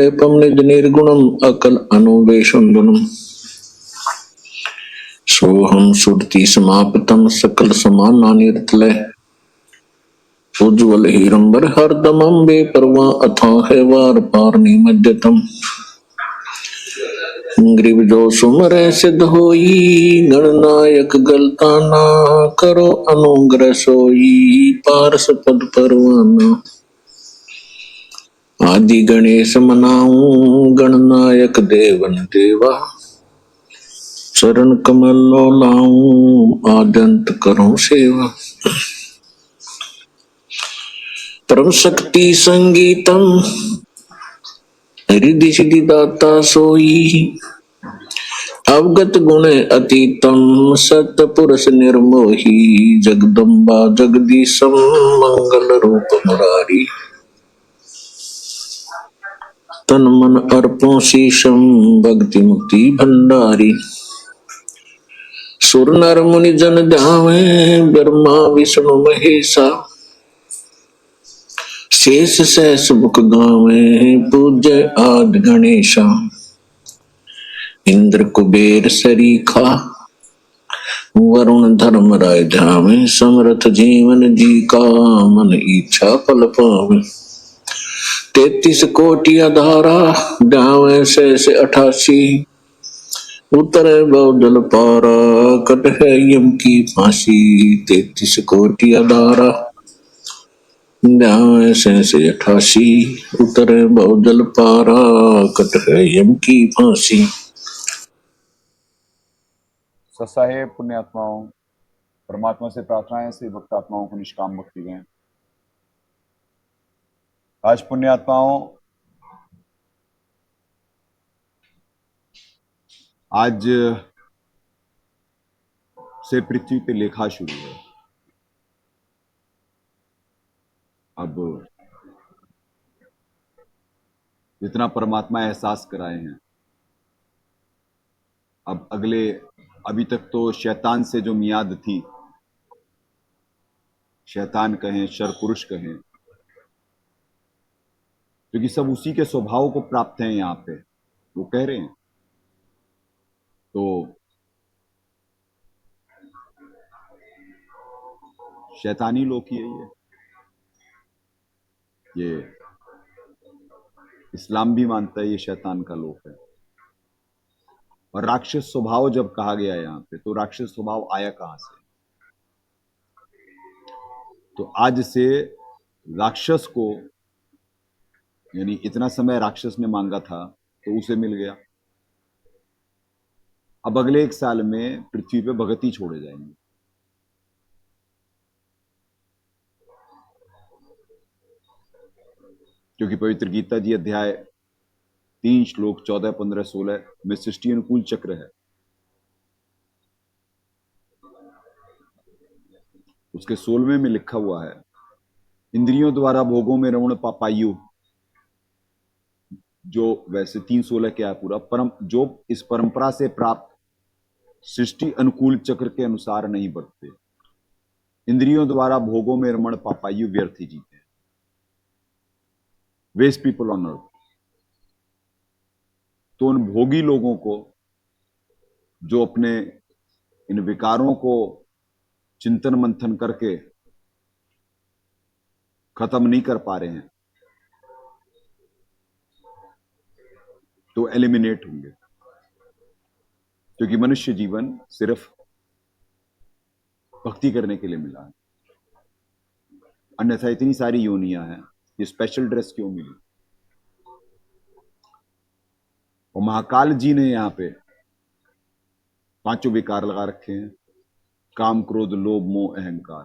एपम निज निर्गुणम अकल अनुवेशुंडनम सोहम सुरति समापतम सकल समाना निर्तलय उज्ज्वल हीरंबर हरदमम बेपरवा अथा है वार पार निमज्जतम ग्रीव जो सुमर सिद्ध होई गणनायक गलता ना करो अनुग्रह सोई पारस पद परवाना आदि गणेश मनाऊं गणनायक देवन देवा चरण कमल लो लाऊं आद्यंत करूं सेवा परम शक्ति संगीतम रिद्धि सिद्धि दाता सोई अवगत गुण अतीतम सत पुरुष निर्मोही जगदम्बा जगदीशम मंगल रूप मुरारी तन मन अर्पों शीशम भक्ति मुक्ति भंडारी सुर नर मुनि जन ध्यावे ब्रह्मा विष्णु महेशा शेष सहस मुख गावे पूज्य आदि गणेशा इंद्र कुबेर सरीखा वरुण धर्म राय ध्यावे समरथ जीवन जी का मन इच्छा फल पावे 33 कोटि अधारा ध्यावे शेष 88 उतरे बहुजल पारा कट है यम की फांसी 33 कोटि अधारा ध्यावे शेष 88 उतरे बहुजल पारा कट है यम की फांसी। सत्साहे पुण्य आत्माओं, परमात्मा से प्रार्थनाएं से भक्त आत्माओं को निष्काम भक्ति दें। आज पुण्य आत्माओं, आज से पृथ्वी पे लेखा शुरू है। अब जितना परमात्मा एहसास कराए हैं, अब अभी तक तो शैतान से जो मियाद थी, शैतान कहें शर पुरुष कहें, क्योंकि सब उसी के स्वभाव को प्राप्त हैं। यहाँ पे वो कह रहे हैं तो शैतानी लोक ही है। ये इस्लाम भी मानता है ये शैतान का लोक है। और राक्षस स्वभाव जब कहा गया यहाँ पे, तो राक्षस स्वभाव आया कहां से? तो आज से राक्षस को, यानी इतना समय राक्षस ने मांगा था तो उसे मिल गया। अब अगले 1 साल में पृथ्वी पे भगत छोड़े जाएंगे। क्योंकि पवित्र गीता जी अध्याय 3 श्लोक 14, 15, 16 में सृष्टि अनुकूल चक्र है। उसके 16वें में लिखा हुआ है, इंद्रियों द्वारा भोगों में रमण पापायु, जो वैसे 3:16 क्या है पूरा, परम जो इस परंपरा से प्राप्त सृष्टि अनुकूल चक्र के अनुसार नहीं बढ़ते, इंद्रियों द्वारा भोगों में रमण पापायु व्यर्थ ही जीते हैं। Waste people on earth. तो उन भोगी लोगों को, जो अपने इन विकारों को चिंतन मंथन करके खत्म नहीं कर पा रहे हैं, तो एलिमिनेट होंगे। क्योंकि मनुष्य जीवन सिर्फ भक्ति करने के लिए मिला है, अन्यथा इतनी सारी योनियां हैं। ये स्पेशल ड्रेस क्यों मिली? और महाकाल जी ने यहाँ पे 5 विकार लगा रखे हैं, काम क्रोध लोभ मोह अहंकार,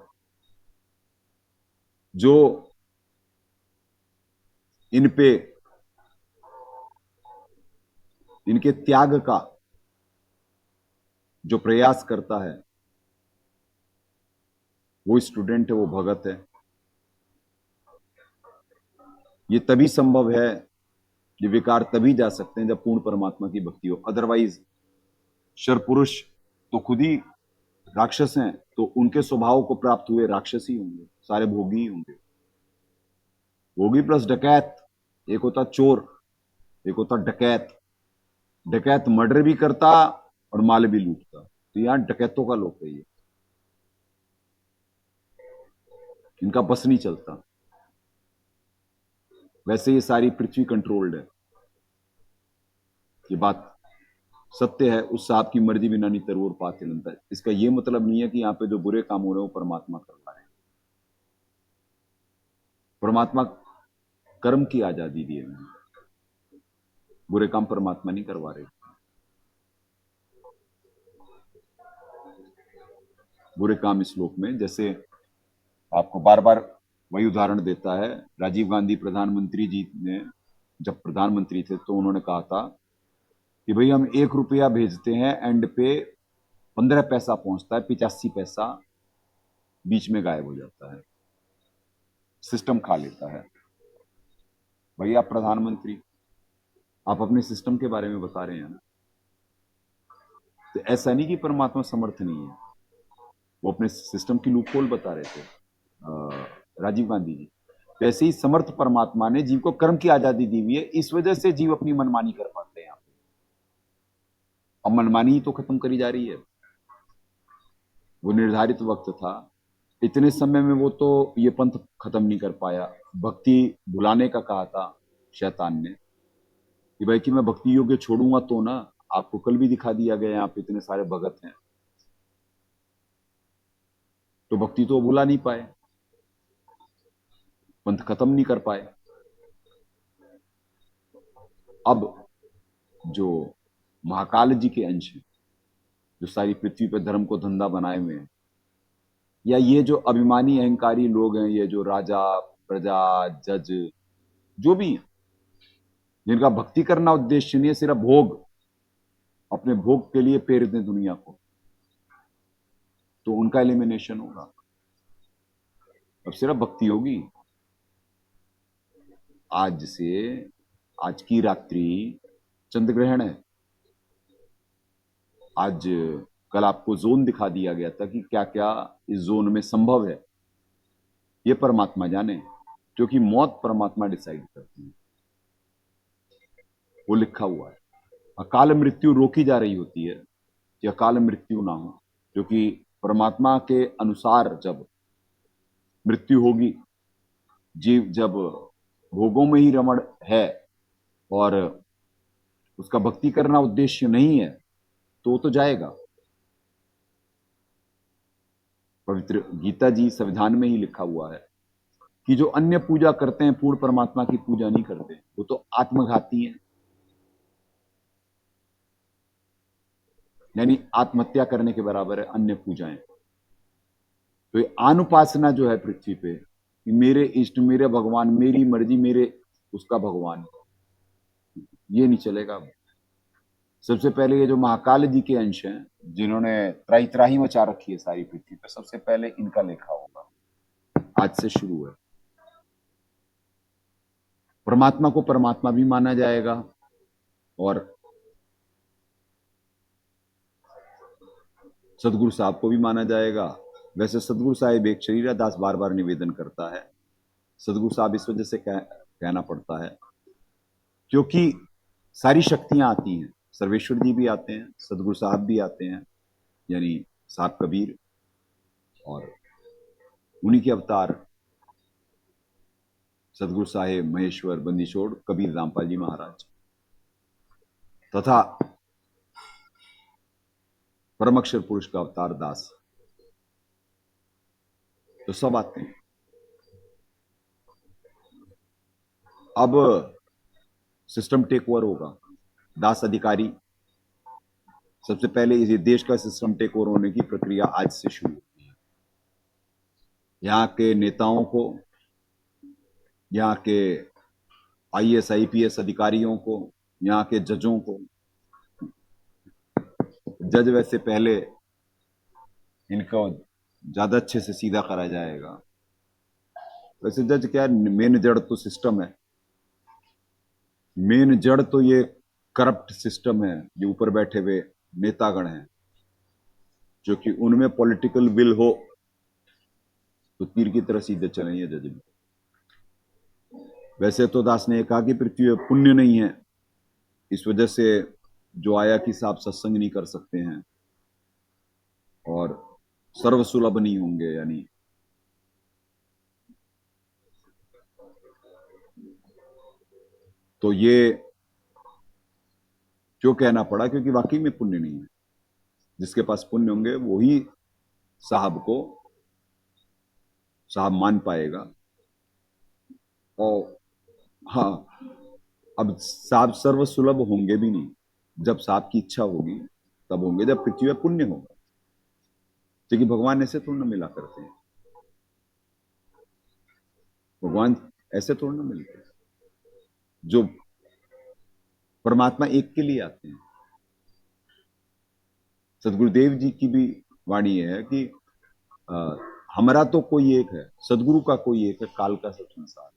जो इन पे इनके त्याग का जो प्रयास करता है, वो स्टूडेंट है, वो भगत है। ये तभी संभव है, ये विकार तभी जा सकते हैं जब पूर्ण परमात्मा की भक्ति हो। अदरवाइज शर पुरुष तो खुद ही राक्षस हैं, तो उनके स्वभाव को प्राप्त हुए राक्षस ही होंगे, सारे भोगी ही होंगे। भोगी प्लस डकैत, एक होता चोर, एक होता डकैत, डकैत मर्डर भी करता और माल भी लूटता। तो यहाँ डकैतों का लोक है ये, इनका बस नहीं चलता। वैसे ये सारी पृथ्वी कंट्रोल्ड है, ये बात सत्य है। उस साहब की मर्जी बिना नहीं तरवर पाते बनता है। इसका ये मतलब नहीं है कि यहाँ पे जो बुरे काम हो रहे हैं वो परमात्मा करवा रहे हैं। परमात्मा कर्म की आजादी दी है, बुरे काम परमात्मा नहीं करवा रहे। बुरे काम इस लोक में, जैसे आपको बार बार वही उदाहरण देता है। राजीव गांधी प्रधानमंत्री जी ने जब प्रधानमंत्री थे तो उन्होंने कहा था कि भाई हम 1 रुपया भेजते हैं, एंड पे 15 पैसा पहुंचता है, 85 पैसा बीच में गायब हो जाता है, सिस्टम खा लेता है। भाई आप प्रधानमंत्री, आप अपने सिस्टम के बारे में बता रहे हैं ना। तो ऐसा नहीं कि परमात्मा समर्थ नहीं है, वो अपने सिस्टम की लूप होल बता रहे थे राजीव गांधी जी। तो ऐसे ही समर्थ परमात्मा ने जीव को कर्म की आजादी दी हुई है, इस वजह से जीव अपनी मनमानी कर पाते हैं। अब मनमानी तो खत्म करी जा रही है। वो निर्धारित वक्त था, इतने समय में वो तो ये पंथ खत्म नहीं कर पाया। भक्ति भुलाने का कहा था शैतान ने कि भाई कि मैं भक्ति योग्य छोड़ूंगा तो ना, आपको कल भी दिखा दिया गया, यहाँ पे इतने सारे भगत हैं, तो भक्ति तो भुला नहीं पाए, पंथ खत्म नहीं कर पाए। अब जो महाकाल जी के अंश हैं, जो सारी पृथ्वी पर धर्म को धंधा बनाए हुए हैं, या ये जो अभिमानी अहंकारी लोग हैं, ये जो राजा प्रजा जज जो भी हैं, जिनका भक्ति करना उद्देश्य नहीं है, सिर्फ भोग, अपने भोग के लिए प्रेरित हैं दुनिया को, तो उनका एलिमिनेशन होगा। अब सिर्फ भक्ति होगी। आज की रात्रि चंद्र ग्रहण है। आज कल आपको जोन दिखा दिया गया था कि क्या क्या इस जोन में संभव है, ये परमात्मा जाने, क्योंकि मौत परमात्मा डिसाइड करती है, वो लिखा हुआ है। अकाल मृत्यु रोकी जा रही होती है कि अकाल मृत्यु ना हो, क्योंकि परमात्मा के अनुसार जब मृत्यु होगी, जीव जब भोगों में ही रमण है और उसका भक्ति करना उद्देश्य नहीं है, तो वो तो जाएगा। पवित्र गीता जी संविधान में ही लिखा हुआ है कि जो अन्य पूजा करते हैं, पूर्ण परमात्मा की पूजा नहीं करते, वो तो आत्मघाती हैं, यानी आत्महत्या करने के बराबर है अन्य पूजाएं। तो ये अनुपासना जो है पृथ्वी पे, कि मेरे इष्ट, मेरे भगवान, मेरी मर्जी, मेरे उसका भगवान, ये नहीं चलेगा। सबसे पहले ये जो महाकाल जी के अंश हैं, जिन्होंने त्राही त्राही मचा रखी है सारी पृथ्वी पे, सबसे पहले इनका लेखा होगा। आज से शुरू है। परमात्मा को परमात्मा भी माना जाएगा और सदगुरु साहब को भी माना जाएगा। वैसे सदगुरु साहिब एक शरीरा दास बार बार निवेदन करता है। सदगुरु साहब इस वजह से कहना पड़ता है क्योंकि सारी शक्तियां आती हैं। सर्वेश्वर जी भी आते हैं, सदगुरु साहब भी आते हैं, यानी साहब कबीर, और उन्हीं के अवतार सदगुरु साहेब महेश्वर बंदीछोड़ कबीर रामपाल जी महाराज तथा परम अक्षर पुरुष का अवतार दास, तो सब आते हैं। अब सिस्टम टेक ओवर होगा। दास अधिकारी, सबसे पहले इस देश का सिस्टम टेक ओवर होने की प्रक्रिया आज से शुरू होती है। यहाँ के नेताओं को, यहाँ के आईएएस आईपीएस अधिकारियों को, यहाँ के जजों को, जज वैसे पहले इनको ज्यादा अच्छे से सीधा करा जाएगा। वैसे जज क्या, मेन जड़ तो सिस्टम है, मेन जड़ तो ये करप्ट सिस्टम है, जो ऊपर बैठे हुए नेतागण हैं, जो कि उनमें पॉलिटिकल विल हो तो तीर की तरह सीधे चलेंगे जज में। वैसे तो दास ने कहा कि पृथ्वी में पुण्य नहीं है, इस वजह से जो आया कि साहब सत्संग नहीं कर सकते हैं और सर्वसुलभ नहीं होंगे, यानी तो ये क्यों कहना पड़ा, क्योंकि वाकई में पुण्य नहीं है। जिसके पास पुण्य होंगे वही साहब को साहब मान पाएगा। और हाँ, अब साहब सर्व सुलभ होंगे भी नहीं, जब साहब की इच्छा होगी तब होंगे, जब पृथ्वी में पुण्य होगा। क्योंकि भगवान ऐसे थोड़ा ना मिला करते हैं, भगवान ऐसे थोड़ा ना मिलते हैं। जो परमात्मा एक के लिए आते हैं। सदगुरुदेव जी की भी वाणी है कि हमारा तो कोई एक है, सदगुरु का कोई एक है, काल का सब संसार।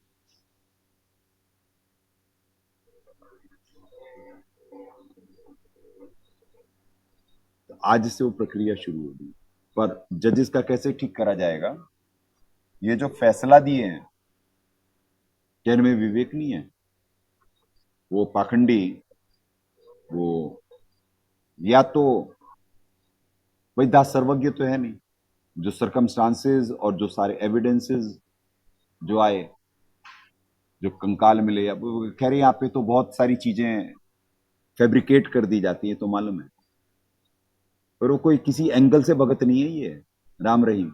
तो आज से वो प्रक्रिया शुरू होगी। पर जजेस का कैसे ठीक करा जाएगा? ये जो फैसला दिए हैं, क्या इनमें विवेक नहीं है? वो पाखंडी, वो या तो भाई दास सर्वज्ञ तो है नहीं, जो सरकमस्टांसेस और जो सारे एविडेंसेस जो आए, जो कंकाल मिले, अब खैर यहाँ पे तो बहुत सारी चीजें फैब्रिकेट कर दी जाती है, तो मालूम है, पर वो कोई किसी एंगल से भगत नहीं है। ये राम रहीम,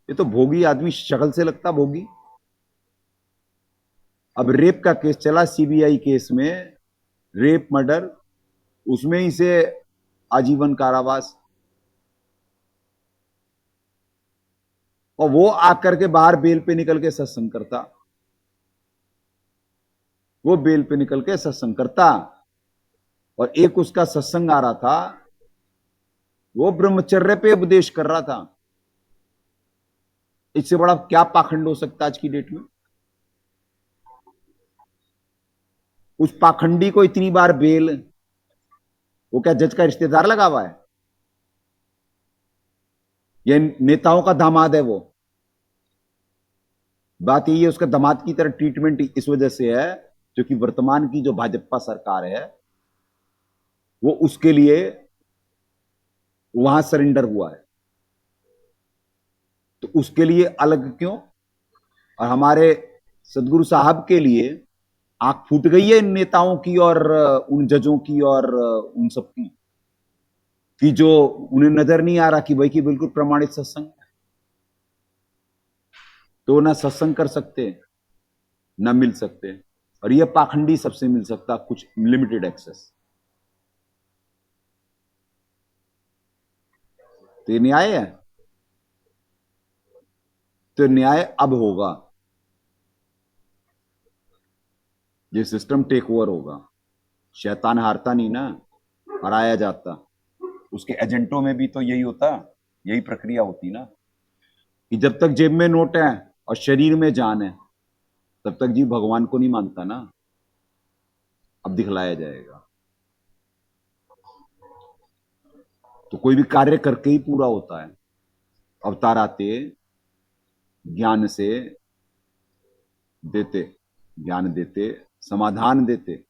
ये तो भोगी आदमी, शक्ल से लगता भोगी। अब रेप का केस चला सीबीआई केस में, रेप मर्डर, उसमें इसे आजीवन कारावास। और वो आकर के बाहर बेल पे निकल के सत्संग करता, वो बेल पे निकल के सत्संग करता। और एक उसका सत्संग आ रहा था, वो ब्रह्मचर्य पे उपदेश कर रहा था। इससे बड़ा क्या पाखंड हो सकता है आज की डेट में? उस पाखंडी को इतनी बार बेल, वो क्या जज का रिश्तेदार लगा हुआ है? ये नेताओं का दामाद है वो? बात यही है, उसका दामाद की तरह ट्रीटमेंट इस वजह से है क्योंकि वर्तमान की जो भाजपा सरकार है वो उसके लिए वहां सरेंडर हुआ है, तो उसके लिए अलग क्यों? और हमारे सदगुरु साहब के लिए आंख फूट गई है इन नेताओं की और उन जजों की और उन सब की, कि जो उन्हें नजर नहीं आ रहा कि भाई कि बिल्कुल प्रमाणित सत्संग, तो ना सत्संग कर सकते ना मिल सकते। और यह पाखंडी सबसे मिल सकता, कुछ लिमिटेड एक्सेस। तो ये न्याय है, तो न्याय अब होगा, ये सिस्टम टेक ओवर होगा। शैतान हारता नहीं ना, हराया जाता। उसके एजेंटों में भी तो यही होता, यही प्रक्रिया होती ना, कि जब तक जेब में नोट है और शरीर में जान है तब तक जीव भगवान को नहीं मानता ना। अब दिखलाया जाएगा, तो कोई भी कार्य करके ही पूरा होता है। अवतार आते ज्ञान से देते, ज्ञान देते, समाधान देते,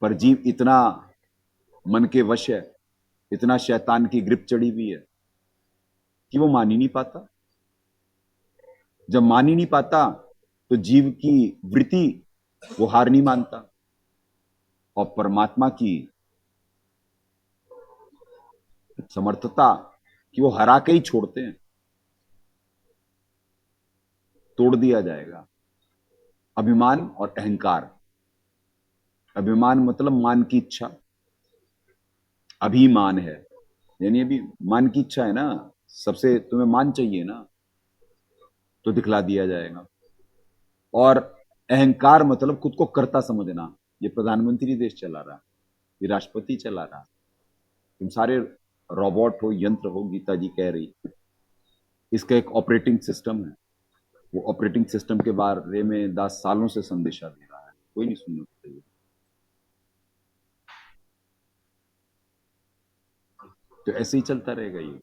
पर जीव इतना मन के वश है, इतना शैतान की ग्रिप चढ़ी हुई है कि वो मान ही नहीं पाता। जब मान ही नहीं पाता तो जीव की वृत्ति वो हार नहीं मानता, और परमात्मा की समर्थता कि वो हरा के ही छोड़ते हैं, तोड़ दिया जाएगा। अभिमान और अहंकार, अभिमान मतलब मान की इच्छा, अभिमान है यानी अभी मान की इच्छा है ना, सबसे तुम्हें मान चाहिए ना, तो दिखला दिया जाएगा। और अहंकार मतलब खुद को कर्ता समझना, ये प्रधानमंत्री देश चला रहा, ये राष्ट्रपति चला रहा, तुम सारे रोबोट हो, यंत्र हो, गीता जी कह रही। इसका एक ऑपरेटिंग सिस्टम है, वो ऑपरेटिंग सिस्टम के बारे में 10 सालों से संदेशा दे रहा है, कोई नहीं सुनना चाहिए। तो ऐसे ही चलता रहेगा ये,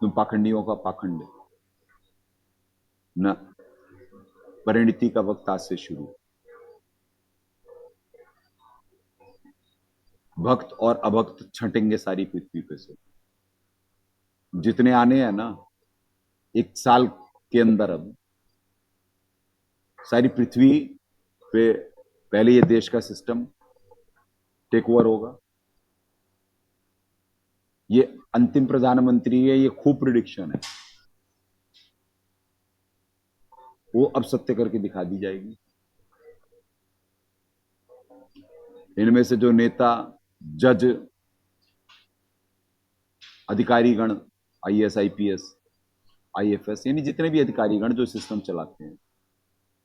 तुम पाखंडियों का पाखंड न। परिणति का वक्त आज से शुरू, भक्त और अभक्त छंटेंगे सारी पृथ्वी पे से, जितने आने हैं ना 1 साल के अंदर। अब सारी पृथ्वी पे पहले ये देश का सिस्टम टेक ओवर होगा। ये अंतिम प्रधानमंत्री है, ये खूब प्रिडिक्शन है, वो अब सत्य करके दिखा दी जाएगी। इनमें से जो नेता, जज, अधिकारीगण, आईएएस, आईपीएस, आईएफएस, यानी जितने भी अधिकारीगण जो सिस्टम चलाते हैं,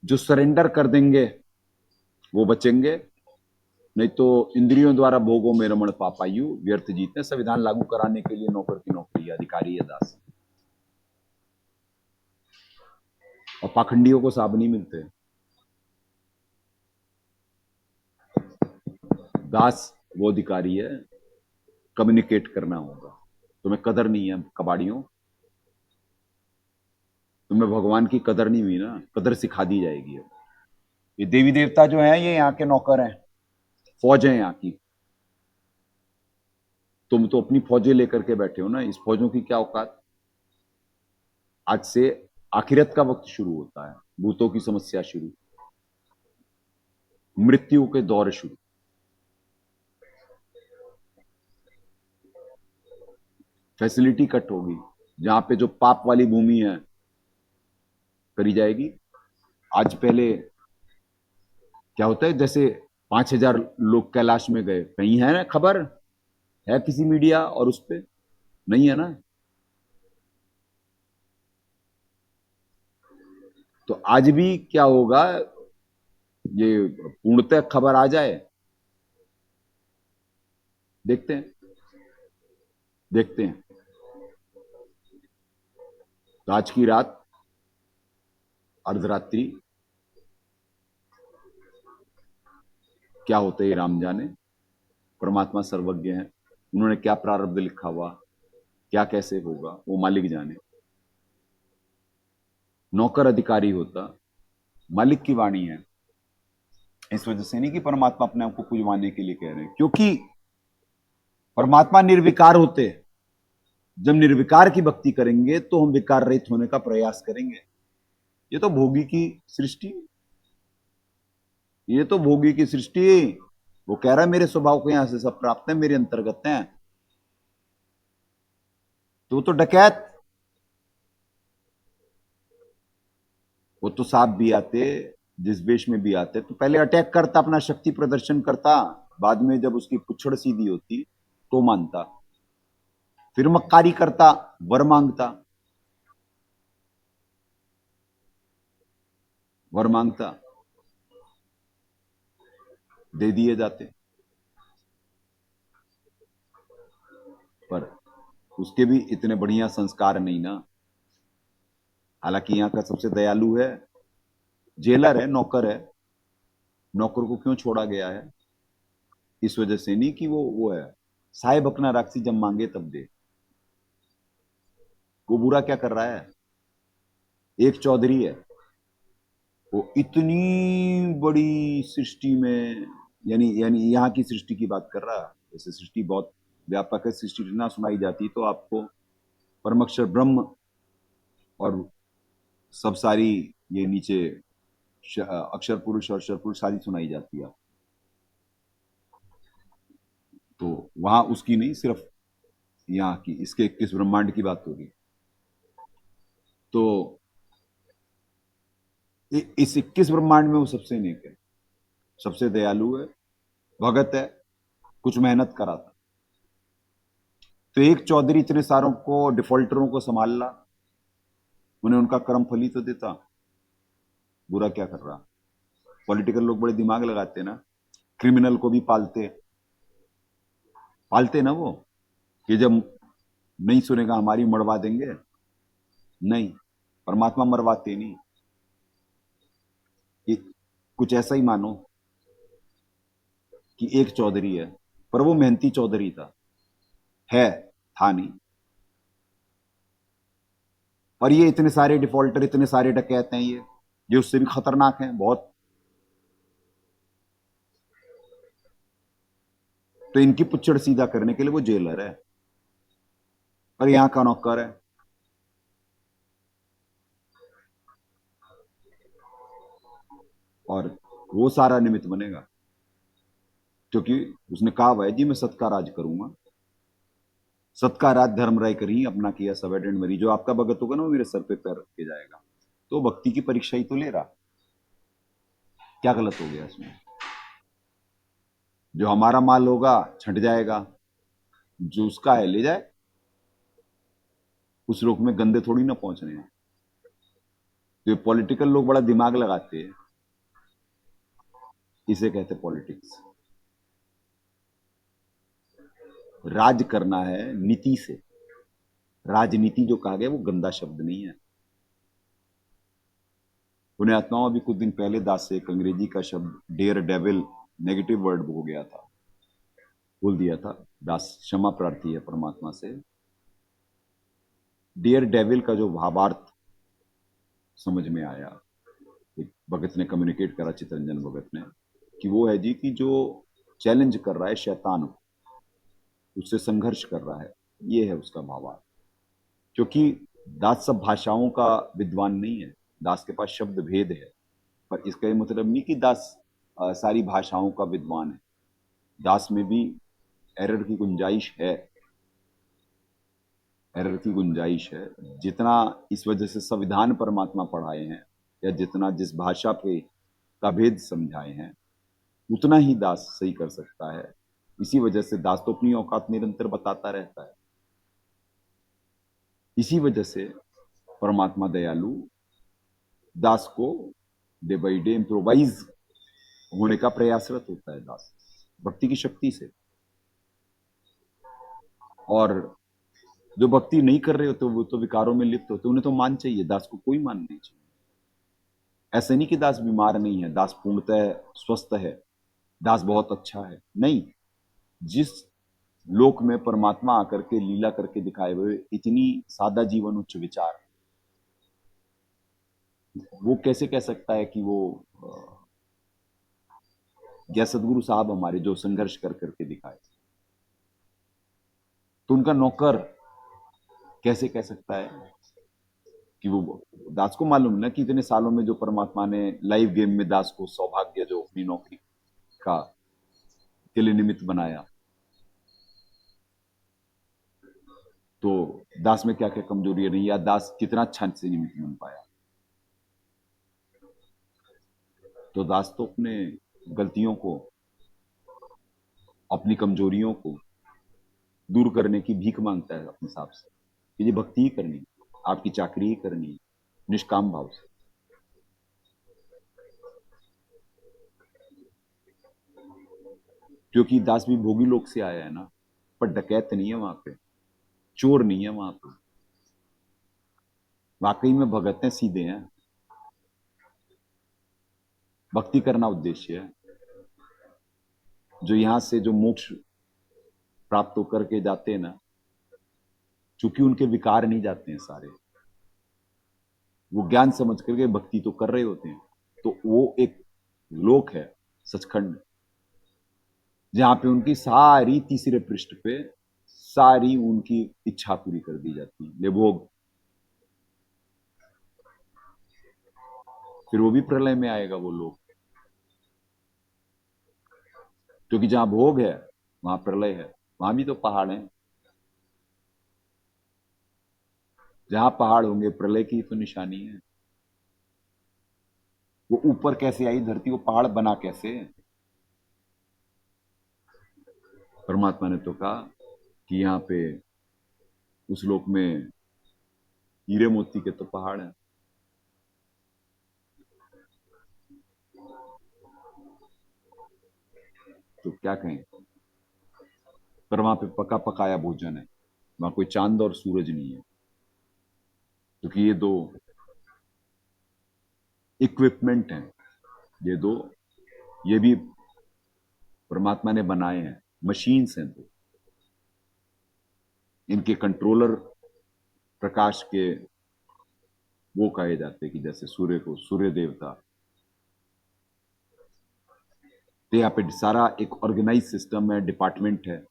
जो सरेंडर कर देंगे वो बचेंगे, नहीं तो इंद्रियों द्वारा भोगों में रमण पापायु व्यर्थ जीते। संविधान लागू कराने के लिए नौकर की नौकरी, अधिकारी या दास, और पाखंडियों को साब नहीं मिलते। दास वो अधिकारी है, कम्युनिकेट करना होगा। तुम्हें कदर नहीं है कबाड़ियों, तुम्हें भगवान की कदर नहीं हुई ना, कदर सिखा दी जाएगी। अब ये देवी देवता जो हैं ये यहाँ के नौकर हैं, फौज है यहाँ की। तुम तो अपनी फौजें लेकर के बैठे हो ना, इस फौजों की क्या औकात। आज से आखिरत का वक्त शुरू होता है, भूतों की समस्या शुरू, मृत्यु के दौर शुरू। फैसिलिटी कट होगी, जहां पे जो पाप वाली भूमि है करी जाएगी। आज पहले क्या होता है, जैसे 5,000 लोग कैलाश में गए, कहीं है ना खबर, है किसी मीडिया और उस पर नहीं है ना। तो आज भी क्या होगा, ये पूर्णतः खबर आ जाए, देखते हैं देखते हैं। तो आज की रात अर्धरात्रि क्या होता है ये राम जाने, परमात्मा सर्वज्ञ है। उन्होंने क्या प्रारब्ध लिखा हुआ, क्या कैसे होगा, वो मालिक जाने। नौकर अधिकारी होता, मालिक की वाणी है। इस वजह से नहीं कि परमात्मा अपने आप को पुजवाने के लिए कह रहे हैं, क्योंकि परमात्मा निर्विकार होते। जब निर्विकार की भक्ति करेंगे तो हम विकार रहित होने का प्रयास करेंगे। ये तो भोगी की सृष्टि, ये तो भोगी की सृष्टि। वो कह रहा है मेरे स्वभाव को यहां से सब प्राप्त है, मेरे अंतर्गत हैं। तो वो तो डकैत, वो तो सांप भी आते, जिस वेश में भी आते, तो पहले अटैक करता, अपना शक्ति प्रदर्शन करता, बाद में जब उसकी पुच्छड़ सीधी होती तो मानता, फिर मक्कारी करता, वर मांगता, वर मांगता, दे दिए जाते। पर उसके भी इतने बढ़िया संस्कार नहीं ना। हालांकि यहाँ का सबसे दयालु है, जेलर है, नौकर है। नौकर को क्यों छोड़ा गया है, इस वजह से नहीं कि वो है साहेब अपना राक्षी, जब मांगे तब दे। वो बुरा क्या कर रहा है, एक चौधरी है, वो इतनी बड़ी सृष्टि में, यानी यानी यहाँ की सृष्टि की बात कर रहा है। जैसे सृष्टि बहुत व्यापक है, सृष्टि ना सुनाई जाती तो आपको परमक्षर ब्रह्म और सब सारी ये नीचे अक्षर पुरुष और अक्षर पुरुष सारी सुनाई जाती है। तो वहां उसकी नहीं, सिर्फ यहाँ की, इसके 21 ब्रह्मांड की बात होगी। तो इस 21 ब्रह्मांड में वो सबसे नेक है, सबसे दयालु है, भगत है, कुछ मेहनत करा था। तो एक चौधरी इतने सारों को, डिफॉल्टरों को संभाल ला, उन्हें उनका कर्म फली तो देता। बुरा क्या कर रहा। पॉलिटिकल लोग बड़े दिमाग लगाते ना, क्रिमिनल को भी पालते पालते ना वो, कि जब नहीं सुनेगा हमारी मरवा देंगे। नहीं, परमात्मा मरवाते नहीं। कि कुछ ऐसा ही मानो कि एक चौधरी है, पर वो मेहनती चौधरी है, था नहीं। और ये इतने सारे डिफॉल्टर, इतने सारे डकैत हैं, ये उससे भी खतरनाक हैं बहुत। तो इनकी पुच्छड़ सीधा करने के लिए वो जेलर है और यहां का नौकर है। और वो सारा निमित्त बनेगा क्योंकि उसने कहा हुआ है जी मैं सत का राज करूंगा। सत का राज धर्म राय करी अपना किया सब एडेंड मरी। जो आपका भगत होगा ना वो मेरे सर पे पैर रख के जाएगा। तो भक्ति की परीक्षा ही तो ले रहा, क्या गलत हो गया इसमें? जो हमारा माल होगा छंट जाएगा, जो उसका है ले जाए। उस रोक में गंदे थोड़ी ना पहुंच रहे हैं। तो ये पॉलिटिकल लोग बड़ा दिमाग लगाते हैं, इसे कहते पॉलिटिक्स। राज करना है नीति से। राजनीति जो कहा गया वो गंदा शब्द नहीं है। उन्हें आत्माओं अभी कुछ दिन पहले दास से एक अंग्रेजी का शब्द डेयर डेविल नेगेटिव वर्ड हो गया था, बोल दिया था। दास क्षमा प्रार्थी है परमात्मा से। डियर डेविल का जो भावार्थ समझ में आया, एक भगत ने कम्युनिकेट करा, चितरंजन भगत ने, कि वो है जी कि जो चैलेंज कर रहा है शैतान को, उससे संघर्ष कर रहा है, ये है उसका भावार्थ। क्योंकि दास सब भाषाओं का विद्वान नहीं है, दास के पास शब्द भेद है। पर इसका ये मतलब नहीं कि दास सारी भाषाओं का विद्वान है। दास में भी एरर की गुंजाइश है, एरर की गुंजाइश है। जितना इस वजह से संविधान परमात्मा पढ़ाए हैं या जितना जिस भाषा पे का भेद समझाए हैं, उतना ही दास सही कर सकता है। इसी वजह से दास तो अपनी औकात निरंतर बताता रहता है। इसी वजह से परमात्मा दयालु दास को डे बाई डे इम्प्रोवाइज होने का प्रयासरत होता है दास, भक्ति की शक्ति से। और जो भक्ति नहीं कर रहे होते वो तो विकारों में लिप्त होते, उन्हें तो मान चाहिए, दास को कोई मान नहीं चाहिए। ऐसे नहीं कि दास बीमार नहीं है, दास पूर्णतः स्वस्थ है, दास बहुत अच्छा है, नहीं। जिस लोक में परमात्मा आकर के लीला करके दिखाए हुए इतनी सादा जीवन उच्च विचार, वो कैसे कह सकता है कि वो या सदगुरु साहब हमारे जो संघर्ष कर करके दिखाए, तो उनका नौकर कैसे कह सकता है कि वो? दास को मालूम ना कि इतने सालों में जो परमात्मा ने लाइव गेम में दास को सौभाग्य जो अपनी नौकरी का के लिए निमित्त बनाया, तो दास में क्या क्या कमजोरी है नहीं, या दास कितना अच्छा से निमित्त बन पाया। तो दास तो अपने गलतियों को, अपनी कमजोरियों को दूर करने की भीख मांगता है अपने हिसाब से कि ये भक्ति ही करनी, आपकी चाकरी ही करनी, निष्काम भाव से। क्योंकि दास भी भोगी लोक से आया है ना, पर डकैत नहीं है वहां पे, चोर नहीं है वहां पे। वाकई में भगत हैं, सीधे हैं। भक्ति करना उद्देश्य है। जो यहां से जो मोक्ष प्राप्त होकर के जाते हैं ना, चूंकि उनके विकार नहीं जाते हैं सारे, वो ज्ञान समझ करके भक्ति तो कर रहे होते हैं। तो वो एक लोक है सचखंड, जहां पे उनकी सारी तीसरे पृष्ठ पे सारी उनकी इच्छा पूरी कर दी जाती है, ले भोग। फिर वो भी प्रलय में आएगा वो लोग, क्योंकि जहां भोग है वहां प्रलय है, वहां भी तो पहाड़ है। जहां पहाड़ होंगे प्रलय की तो निशानी है। वो ऊपर कैसे आई धरती, वो पहाड़ बना कैसे? परमात्मा ने तो कहा कि यहाँ पे उस लोक में हीरे मोती के तो पहाड़ हैं। तो क्या कहें, पर वहां पे पका पकाया भोजन है, वहां कोई चांद और सूरज नहीं है। क्योंकि ये दो इक्विपमेंट हैं, ये दो, ये भी परमात्मा ने बनाए हैं, मशीन्स हैं दो। इनके कंट्रोलर प्रकाश के वो कहे जाते हैं कि जैसे सूर्य को सूर्य देवता, तो यहाँ पे सारा एक ऑर्गेनाइज सिस्टम है, डिपार्टमेंट है।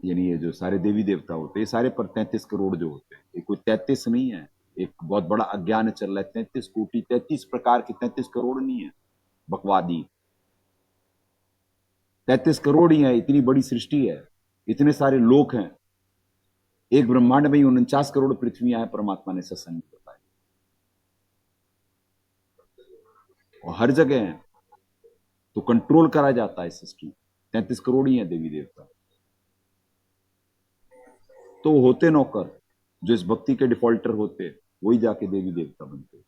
यानी ये जो सारे देवी देवता होते हैं, ये सारे पर 33 करोड़ जो होते हैं, ये कोई 33 नहीं है। एक बहुत बड़ा अज्ञान चल रहा है, 33 कोटि, 33 प्रकार के, 33 करोड़ नहीं है, बकवादी। 33 करोड़ ही है, इतनी बड़ी सृष्टि है, इतने सारे लोक हैं। एक ब्रह्मांड में ही 49 करोड़ पृथ्वियां हैं, परमात्मा ने सत्संग में बताया, और हर जगह है, तो कंट्रोल करा जाता है सृष्टि। 33 करोड़ ही है देवी देवता, तो होते नौकर, जो इस भक्ति के डिफॉल्टर होते, वही जाके देवी देवता बनते।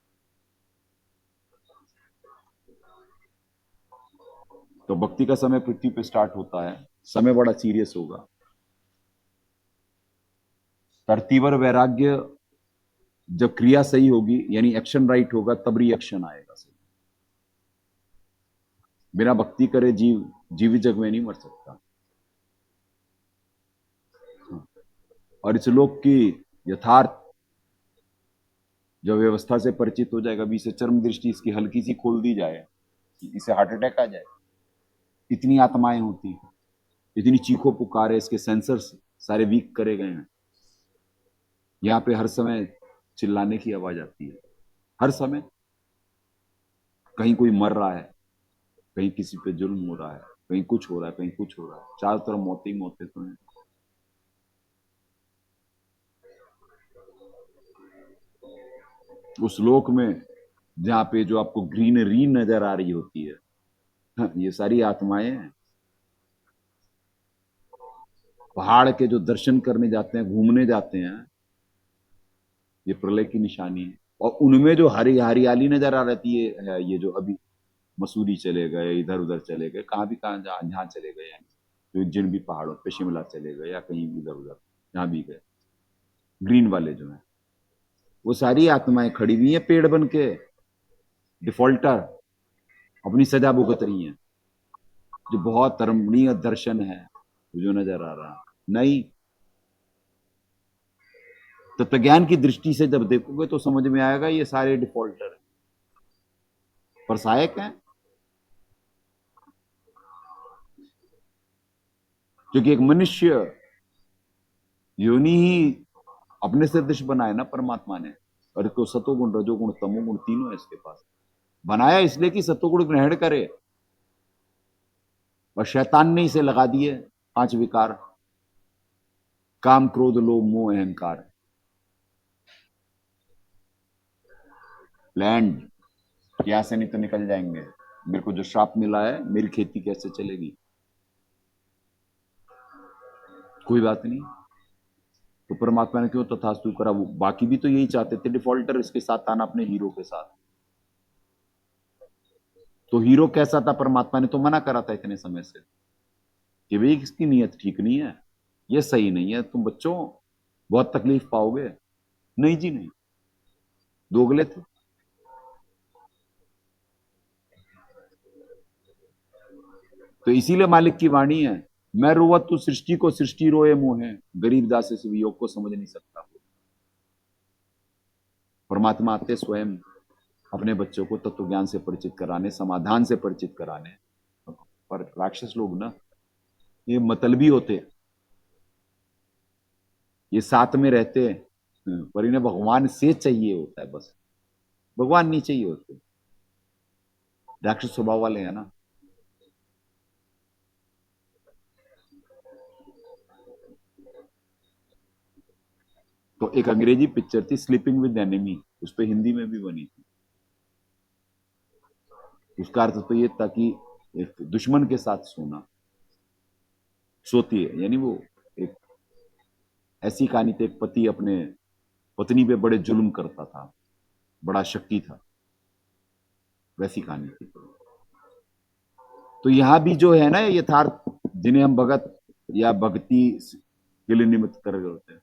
तो भक्ति का समय पृथ्वी पे स्टार्ट होता है, समय बड़ा सीरियस होगा। तरतीवर वैराग्य, जब क्रिया सही होगी, यानी एक्शन राइट होगा, तब रिएक्शन आएगा सही। बिना भक्ति करे जीव जीवित जग में नहीं मर सकता। और इस लोक की यथार्थ जब व्यवस्था से परिचित हो जाएगा, अभी इसे चर्म दृष्टि इसकी हल्की सी खोल दी जाए, इसे हार्ट अटैक आ जाए, इतनी आत्माएं होती, इतनी चीखों पुकारे, इसके सेंसर्स सारे वीक करे गए हैं। यहाँ पे हर समय चिल्लाने की आवाज आती है, हर समय कहीं कोई मर रहा है, कहीं किसी पे जुल्म हो रहा है, कहीं कुछ हो रहा है, कहीं कुछ हो रहा है, चारों तरफ मौतें ही मौतें तो हैं। उस लोक में जहाँ पे जो आपको ग्रीनरी नजर आ रही होती है, हाँ, ये सारी आत्माएं हैं। पहाड़ के जो दर्शन करने जाते हैं, घूमने जाते हैं, ये प्रलय की निशानी है। और उनमें जो हरियाली नजर आ रही है, ये जो अभी मसूरी चले गए, इधर उधर चले गए, कहाँ भी, कहाँ जहाँ चले गए, जो जिन भी पहाड़ों पे, शिमला चले गए या कहीं इधर उधर जहाँ भी गए, ग्रीन वाले जो है, वो सारी आत्माएं खड़ी हुई हैं पेड़ बन के, डिफॉल्टर, अपनी सजा भुगत रही हैं। जो बहुत रमणीय दर्शन है जो नजर आ रहा, नहीं तत्वज्ञान की दृष्टि से जब देखोगे तो समझ में आएगा ये सारे डिफॉल्टर हैं, पर सहायक हैं। क्योंकि एक मनुष्य योनि ही अपने से दृश्य बनाए ना परमात्मा ने, और तो सतोगुण, रजोगुण, तमोगुण तीनों है इसके पास। बनाया इसलिए कि सतोगुण ग्रहण करे, और शैतान ने इसे लगा दिए 5 विकार, काम, क्रोध, लोभ, मोह, अहंकार। लैंड यहां से नहीं तो निकल जाएंगे, मेरे को जो श्राप मिला है, मेरी खेती कैसे चलेगी? कोई बात नहीं, तो परमात्मा ने क्यों तथास्तु करा? वो बाकी भी तो यही चाहते थे, डिफॉल्टर इसके साथ आना, अपने हीरो के साथ। तो हीरो कैसा था? परमात्मा ने तो मना करा था इतने समय से कि भाई इसकी नीयत ठीक नहीं है, ये सही नहीं है, तुम बच्चों बहुत तकलीफ पाओगे। नहीं जी नहीं, दोगले थे। तो इसीलिए मालिक की वाणी है, मैं रोवत तू सृष्टि को, सृष्टि रोए मोहे, गरीब दास इस वियोग को समझ नहीं सकता। परमात्मा आते स्वयं अपने बच्चों को तत्व ज्ञान से परिचित कराने, समाधान से परिचित कराने। पर राक्षस लोग ना, ये मतलबी होते, ये साथ में रहते हैं, पर इन्हें भगवान से चाहिए होता है, बस भगवान नहीं चाहिए होते। राक्षस स्वभाव वाले हैं ना। तो एक अंग्रेजी पिक्चर थी स्लीपिंग विद एनिमी, उस पर हिंदी में भी बनी थी। उसका अर्थ तो ये था कि एक दुश्मन के साथ सोना, सोती है, यानी वो एक ऐसी कहानी थी, एक पति अपने पत्नी पे बड़े जुल्म करता था, बड़ा शक्ति था, वैसी कहानी थी। तो यहां भी जो है ना यथार्थ, जिन्हें हम भगत या भक्ति के लिए निमित्त कर रहे होते हैं,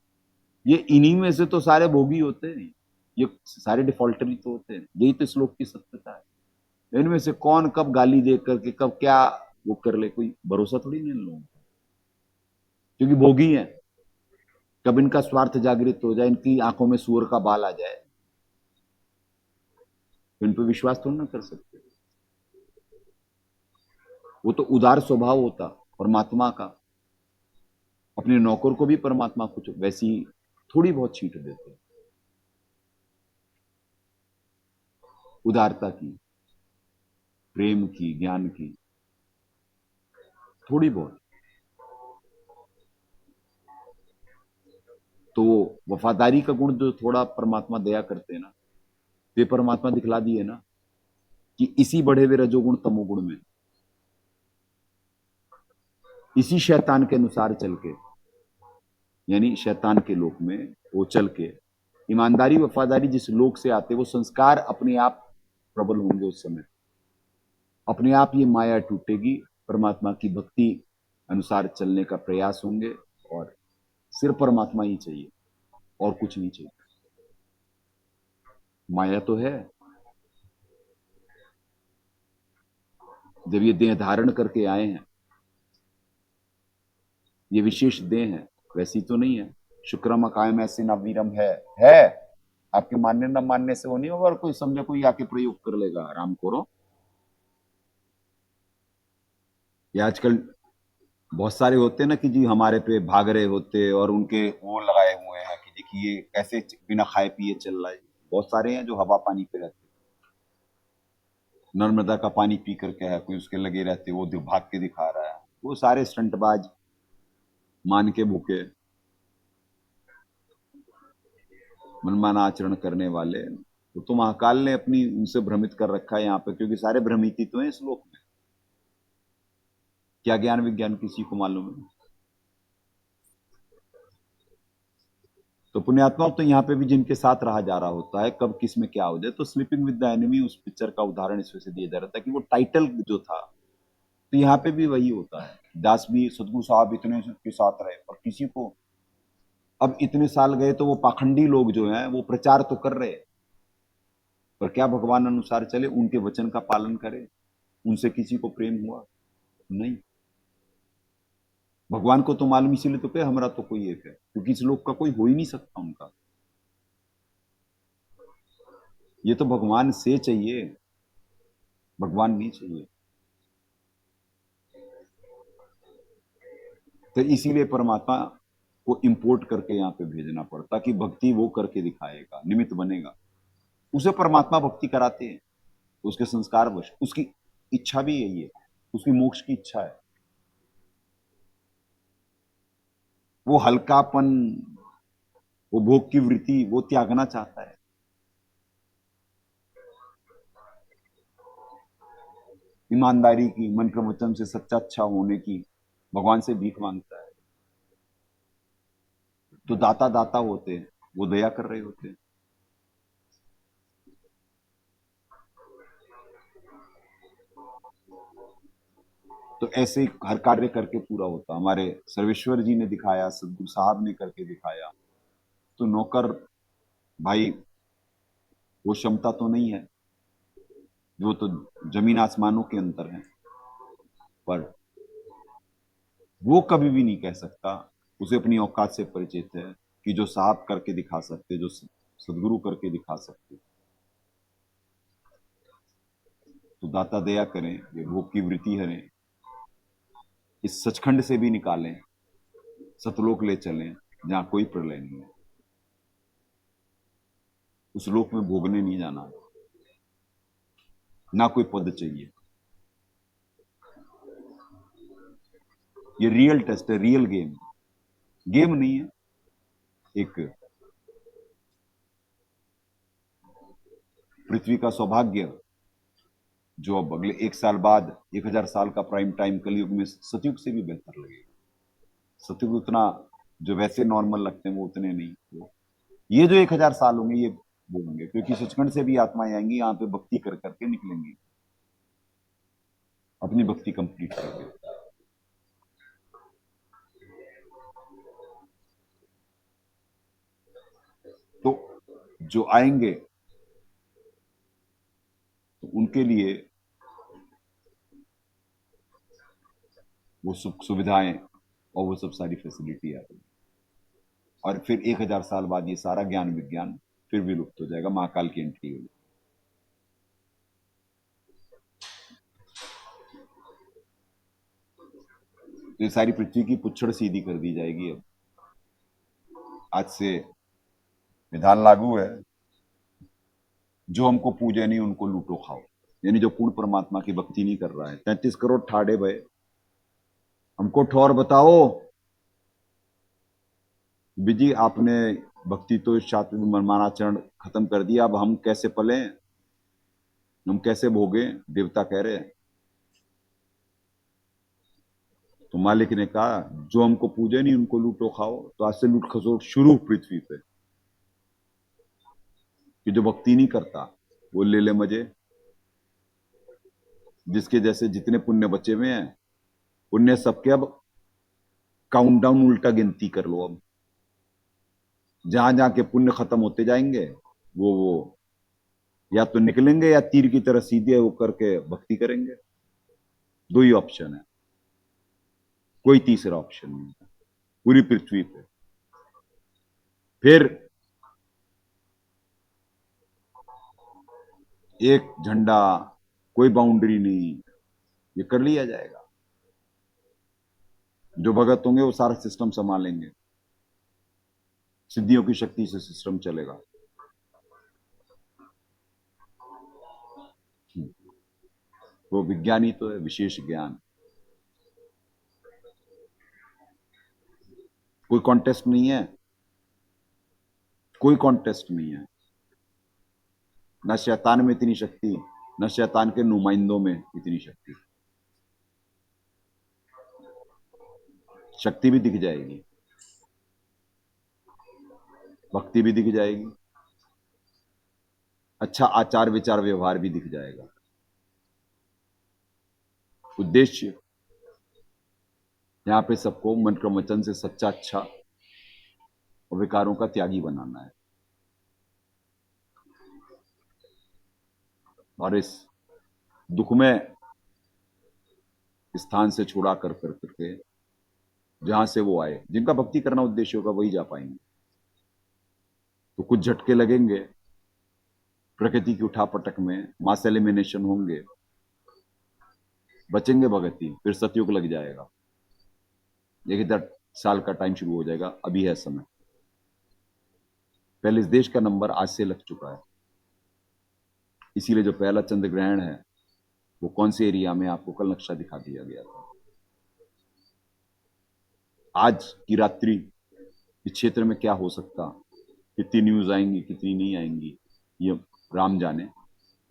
ये इन्हीं में से तो सारे भोगी होते हैं, ये सारे डिफॉल्टर ही तो होते हैं। यही तो श्लोक की सत्यता है। इनमें से कौन कब गाली दे करके कब क्या वो कर ले, कोई भरोसा थोड़ी नहीं इन लोगों को, क्योंकि भोगी है। कब इनका स्वार्थ जागृत हो जाए, इनकी आंखों में सूअर का बाल आ जाए, तो इन पर विश्वास थोड़ा ना कर सकते। वो तो उदार स्वभाव होता परमात्मा का, अपने नौकर को भी परमात्मा कुछ वैसी थोड़ी बहुत छीट देते, उदारता की, प्रेम की, ज्ञान की, थोड़ी बहुत। तो वफादारी का गुण जो थोड़ा परमात्मा दया करते हैं ना, वे परमात्मा दिखला दिए ना कि इसी बढ़े हुए रजोगुण तमोगुण में, इसी शैतान के अनुसार चल के, यानी शैतान के लोक में वो चल के, ईमानदारी वफादारी जिस लोक से आते वो संस्कार अपने आप प्रबल होंगे। उस समय अपने आप ये माया टूटेगी, परमात्मा की भक्ति अनुसार चलने का प्रयास होंगे, और सिर्फ परमात्मा ही चाहिए और कुछ नहीं चाहिए। माया तो है, जब ये देह धारण करके आए हैं, ये विशेष देह है, वैसी तो नहीं है। शुक्रम कायम ऐसे ना वीरम है। आपके मानने न मानने से वो नहीं होगा, और कोई समझे कोई आके प्रयोग कर लेगा, राम करो। ये आजकल बहुत सारे होते हैं ना कि जी हमारे पे भाग रहे होते और उनके वो लगाए हुए हैं कि देखिए कैसे बिना खाए पिए चल रहा है। बहुत सारे हैं जो हवा पानी पे रहते, नर्मदा का पानी पी करके है, कोई उसके लगे रहते, वो भाग के दिखा रहा है। वो सारे स्टंटबाज, मान के भूखे, मनमाना आचरण करने वाले। तो महाकाल ने अपनी उनसे भ्रमित कर रखा है यहाँ पे, क्योंकि सारे भ्रमित ही तो हैं इस लोक में। क्या ज्ञान विज्ञान किसी को मालूम है? तो पुण्यात्मा तो यहाँ पे भी जिनके साथ रहा जा रहा होता है, कब किस में क्या हो जाए। तो स्लीपिंग विद द एनिमी उस पिक्चर का उदाहरण इस वजह से दिया जा रहा था कि वो टाइटल जो था, तो यहाँ पे भी वही होता है। दास भी सदगुरु साहब इतने के साथ रहे और किसी को, अब इतने साल गए तो वो पाखंडी लोग जो हैं वो प्रचार तो कर रहे, पर क्या भगवान अनुसार चले, उनके वचन का पालन करे, उनसे किसी को प्रेम हुआ नहीं। भगवान को तो मालूम, इसीलिए तो कहे हमारा तो कोई एक है, क्योंकि इस लोक का कोई हो ही नहीं सकता उनका। ये तो भगवान से चाहिए, भगवान नहीं चाहिए। तो इसीलिए परमात्मा को इंपोर्ट करके यहाँ पे भेजना पड़ता कि भक्ति वो करके दिखाएगा, निमित्त बनेगा। उसे परमात्मा भक्ति कराते हैं, उसके संस्कार वश, उसकी इच्छा भी यही है, उसकी मोक्ष की इच्छा है। वो हल्कापन, वो भोग की वृत्ति वो त्यागना चाहता है। ईमानदारी की, मन के वचन से सच्चा अच्छा होने की भगवान से भीख मांगता है। तो दाता दाता होते हैं, वो दया कर रहे होते हैं। तो ऐसे ही हर कार्य करके पूरा होता। हमारे सर्वेश्वर जी ने दिखाया, सदगुरु साहब ने करके दिखाया। तो नौकर भाई, वो क्षमता तो नहीं है, जो तो जमीन आसमानों के अंतर है, पर वो कभी भी नहीं कह सकता, उसे अपनी औकात से परिचित है कि जो साहब करके दिखा सकते, जो सदगुरु करके दिखा सकते। तो दाता दया करें, ये भोग की वृत्ति हरें, इस सचखंड से भी निकालें, सतलोक ले चलें जहां कोई प्रलय नहीं है। उस लोक में भोगने नहीं जाना, ना कोई पद चाहिए। ये रियल टेस्ट है, रियल गेम, गेम नहीं है। एक पृथ्वी का सौभाग्य, जो अब अगले 1 साल बाद, 1000 साल का प्राइम टाइम कलयुग में सतयुग से भी बेहतर लगेगा। सतयुग उतना, जो वैसे नॉर्मल लगते हैं वो उतने नहीं। वो ये जो 1000 साल होंगे ये वो होंगे, क्योंकि सचखंड से भी आत्माएं आएंगी यहाँ पे, भक्ति कर करके निकलेंगी, अपनी भक्ति कंप्लीट करके। तो जो आएंगे तो उनके लिए वो सुख सुविधाएं और वो सब सारी फैसिलिटी आ रही, और फिर 1000 साल बाद ये सारा ज्ञान विज्ञान फिर विलुप्त हो जाएगा, महाकाल की एंट्री होगी। तो ये सारी पृथ्वी की पुच्छड़ सीधी कर दी जाएगी। अब आज से विधान लागू है, जो हमको पूजे नहीं उनको लूटो खाओ। यानी जो पूर्ण परमात्मा की भक्ति नहीं कर रहा है, 33 करोड़ ठाड़े भय, हमको ठौर बताओ बिजी, आपने भक्ति तो इस शास्त्र में मनमानाचरण खत्म कर दिया, अब हम कैसे पले, हम कैसे भोगे? देवता कह रहे हैं। तो मालिक ने कहा जो हमको पूजे नहीं उनको लूटो खाओ। तो आज से लूट खसोट शुरू पृथ्वी पे, कि जो भक्ति नहीं करता वो ले ले मजे। जिसके जैसे जितने पुण्य बचे हुए हैं, पुण्य सबके अब काउंटडाउन उल्टा गिनती कर लो। अब जहां जहां के पुण्य खत्म होते जाएंगे, वो या तो निकलेंगे या तीर की तरह सीधे होकर के भक्ति करेंगे। दो ही ऑप्शन है, कोई तीसरा ऑप्शन नहीं है पूरी पृथ्वी पे। फिर एक झंडा, कोई बाउंड्री नहीं, ये कर लिया जाएगा। जो भगत होंगे वो सारा सिस्टम संभालेंगे, सिद्धियों की शक्ति से सिस्टम चलेगा। वो विज्ञानी तो है, विशेष ज्ञान। कोई कॉन्टेस्ट नहीं है, कोई कॉन्टेस्ट नहीं है। न शैतान में इतनी शक्ति, न शैतान के नुमाइंदों में इतनी शक्ति। शक्ति भी दिख जाएगी, भक्ति भी दिख जाएगी, अच्छा आचार विचार व्यवहार भी दिख जाएगा। उद्देश्य यहां पे सबको मन क्रम वचन से सच्चा, अच्छा और विकारों का त्यागी बनाना है। और इस दुखमय स्थान से छुड़ा कर करके जहां से वो आए, जिनका भक्ति करना उद्देश्य होगा वही जा पाएंगे। तो कुछ झटके लगेंगे प्रकृति की उठापटक में, मास एलिमिनेशन होंगे, बचेंगे भगती, फिर सतयुग लग जाएगा। 1000 साल का टाइम शुरू हो जाएगा, अभी है समय। पहले इस देश का नंबर आज से लग चुका है। इसीलिए जो पहला चंद्र ग्रहण है वो कौन से एरिया में, आपको कल नक्शा दिखा दिया गया था। आज की रात्रि इस क्षेत्र में क्या हो सकता, कितनी न्यूज आएंगी कितनी नहीं आएंगी, ये राम जाने।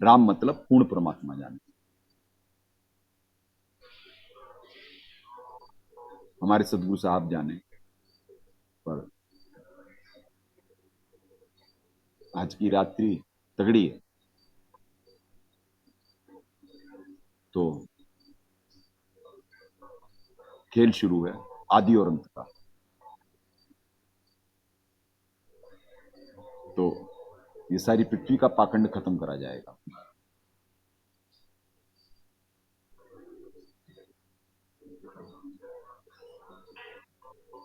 राम मतलब पूर्ण परमात्मा जाने। हमारे सदगुरु साहब जाने। पर आज की रात्रि तगड़ी है। तो खेल शुरू है आदि और अंत का। तो ये सारी पृथ्वी का पाखंड खत्म करा जाएगा।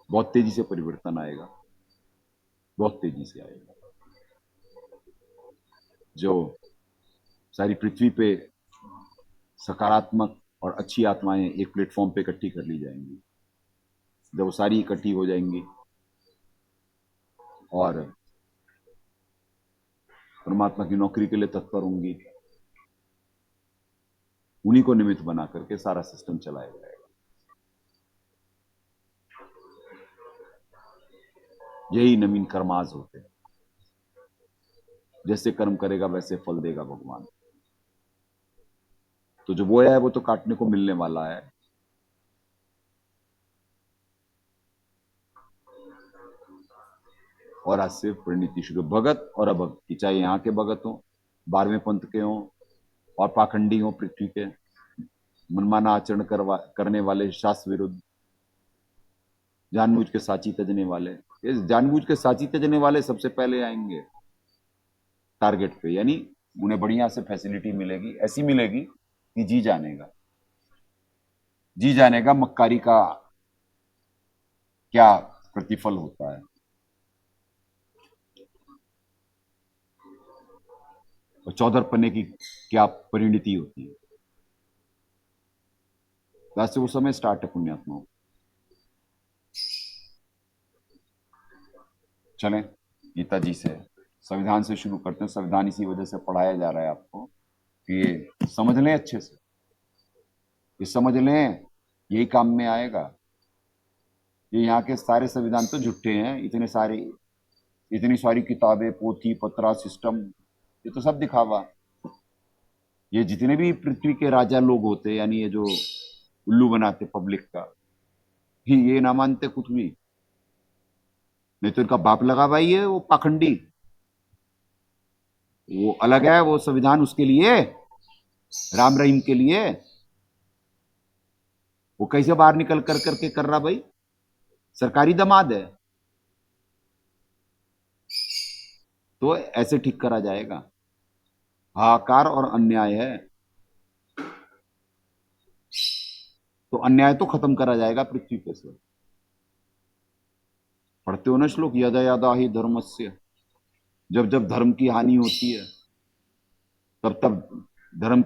बहुत तेजी से परिवर्तन आएगा, बहुत तेजी से आएगा। जो सारी पृथ्वी पे सकारात्मक और अच्छी आत्माएं एक प्लेटफॉर्म पे इकट्ठी कर ली जाएंगी। जब वो सारी इकट्ठी हो जाएंगी और परमात्मा की नौकरी के लिए तत्पर होंगी, उन्हीं को निमित्त बना करके सारा सिस्टम चलाया जाएगा। यही नवीन कर्माज होते हैं। जैसे कर्म करेगा वैसे फल देगा भगवान। तो जो बोया है वो तो काटने को मिलने वाला है। और आज से परिणति शुरू, भगत और अभगत की, चाहे यहाँ के भगत हो, 12वें पंथ के हो और पाखंडी हो, पृथ्वी के मनमाना आचरण करने वाले, शास्त्र विरुद्ध, जानबूझ के साची तजने वाले। ये जानबूझ के साची तजने वाले सबसे पहले आएंगे टारगेट पे। यानी उन्हें बढ़िया से फैसिलिटी मिलेगी, ऐसी मिलेगी कि जी जानेगा, जी जानेगा मक्कारी का क्या प्रतिफल होता है और 14 पन्ने की क्या परिणति होती है। वैसे वो समय स्टार्ट है पुण्यात्माओं। चलें गीता जी से, संविधान से शुरू करते हैं। संविधान इसी वजह से पढ़ाया जा रहा है आपको कि ये समझ लें अच्छे से, ये समझ लें, यही काम में आएगा। ये यहाँ के सारे संविधान तो झूठे हैं, इतनी सारी किताबें, पोथी पत्रा, सिस्टम, ये तो सब दिखावा। ये जितने भी पृथ्वी के राजा लोग होते, यानी ये जो उल्लू बनाते पब्लिक का, ये ना मानते कुछ भी। नहीं तो इनका बाप लगा भाई है वो पाखंडी, वो अलग है, वो संविधान उसके लिए, राम रहीम के लिए। वो कैसे बाहर निकल कर करके कर रहा भाई, सरकारी दमाद है, तो ऐसे ठीक करा जाएगा। हाहाकार और अन्याय है, तो अन्याय तो खत्म करा जाएगा पृथ्वी पे से। पढ़ते हो ना श्लोक, यदा यदा ही धर्मस्य, जब जब धर्म की हानि होती है तब तब धर्म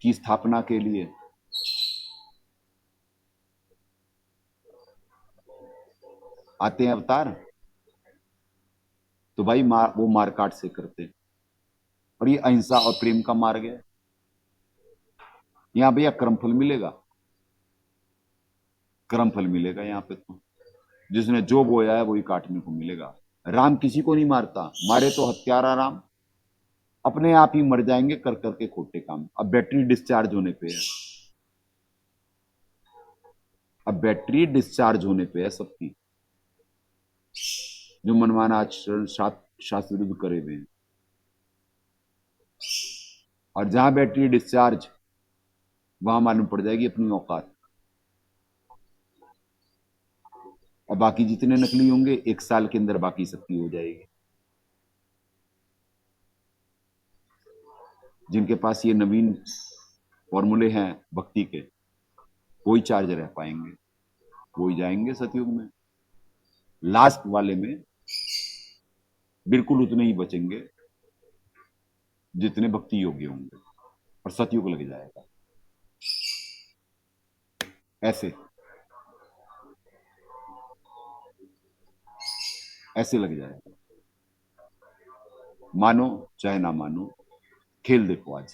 की स्थापना के लिए आते हैं अवतार। तो भाई वो मारकाट से करते हैं, और ये अहिंसा और प्रेम का मार्ग है। यहां भैया कर्मफल मिलेगा, कर्मफल मिलेगा यहाँ पे। तो जिसने जो बोया है वही काटने को मिलेगा। राम किसी को नहीं मारता, मारे तो हत्यारा राम, अपने आप ही मर जाएंगे कर करके खोटे काम। अब बैटरी डिस्चार्ज होने पे है, अब बैटरी डिस्चार्ज होने पे है सबकी, जो मनमाना आचरण शास्त्र विरुद्ध करे हुए हैं। और जहां बैटरी डिस्चार्ज, वहां मालूम पड़ जाएगी अपनी औकात। और बाकी जितने नकली होंगे, 1 साल के अंदर बाकी सबकी हो जाएगी। जिनके पास ये नवीन फॉर्मूले हैं भक्ति के, कोई चार्ज रह पाएंगे, कोई जाएंगे सतयुग में। लास्ट वाले में बिल्कुल उतने ही बचेंगे जितने भक्ति योग्य होंगे, और सतयुग लग जाएगा। ऐसे ऐसे लग जाएगा, मानो चाहे ना मानो, खेल देखो आज।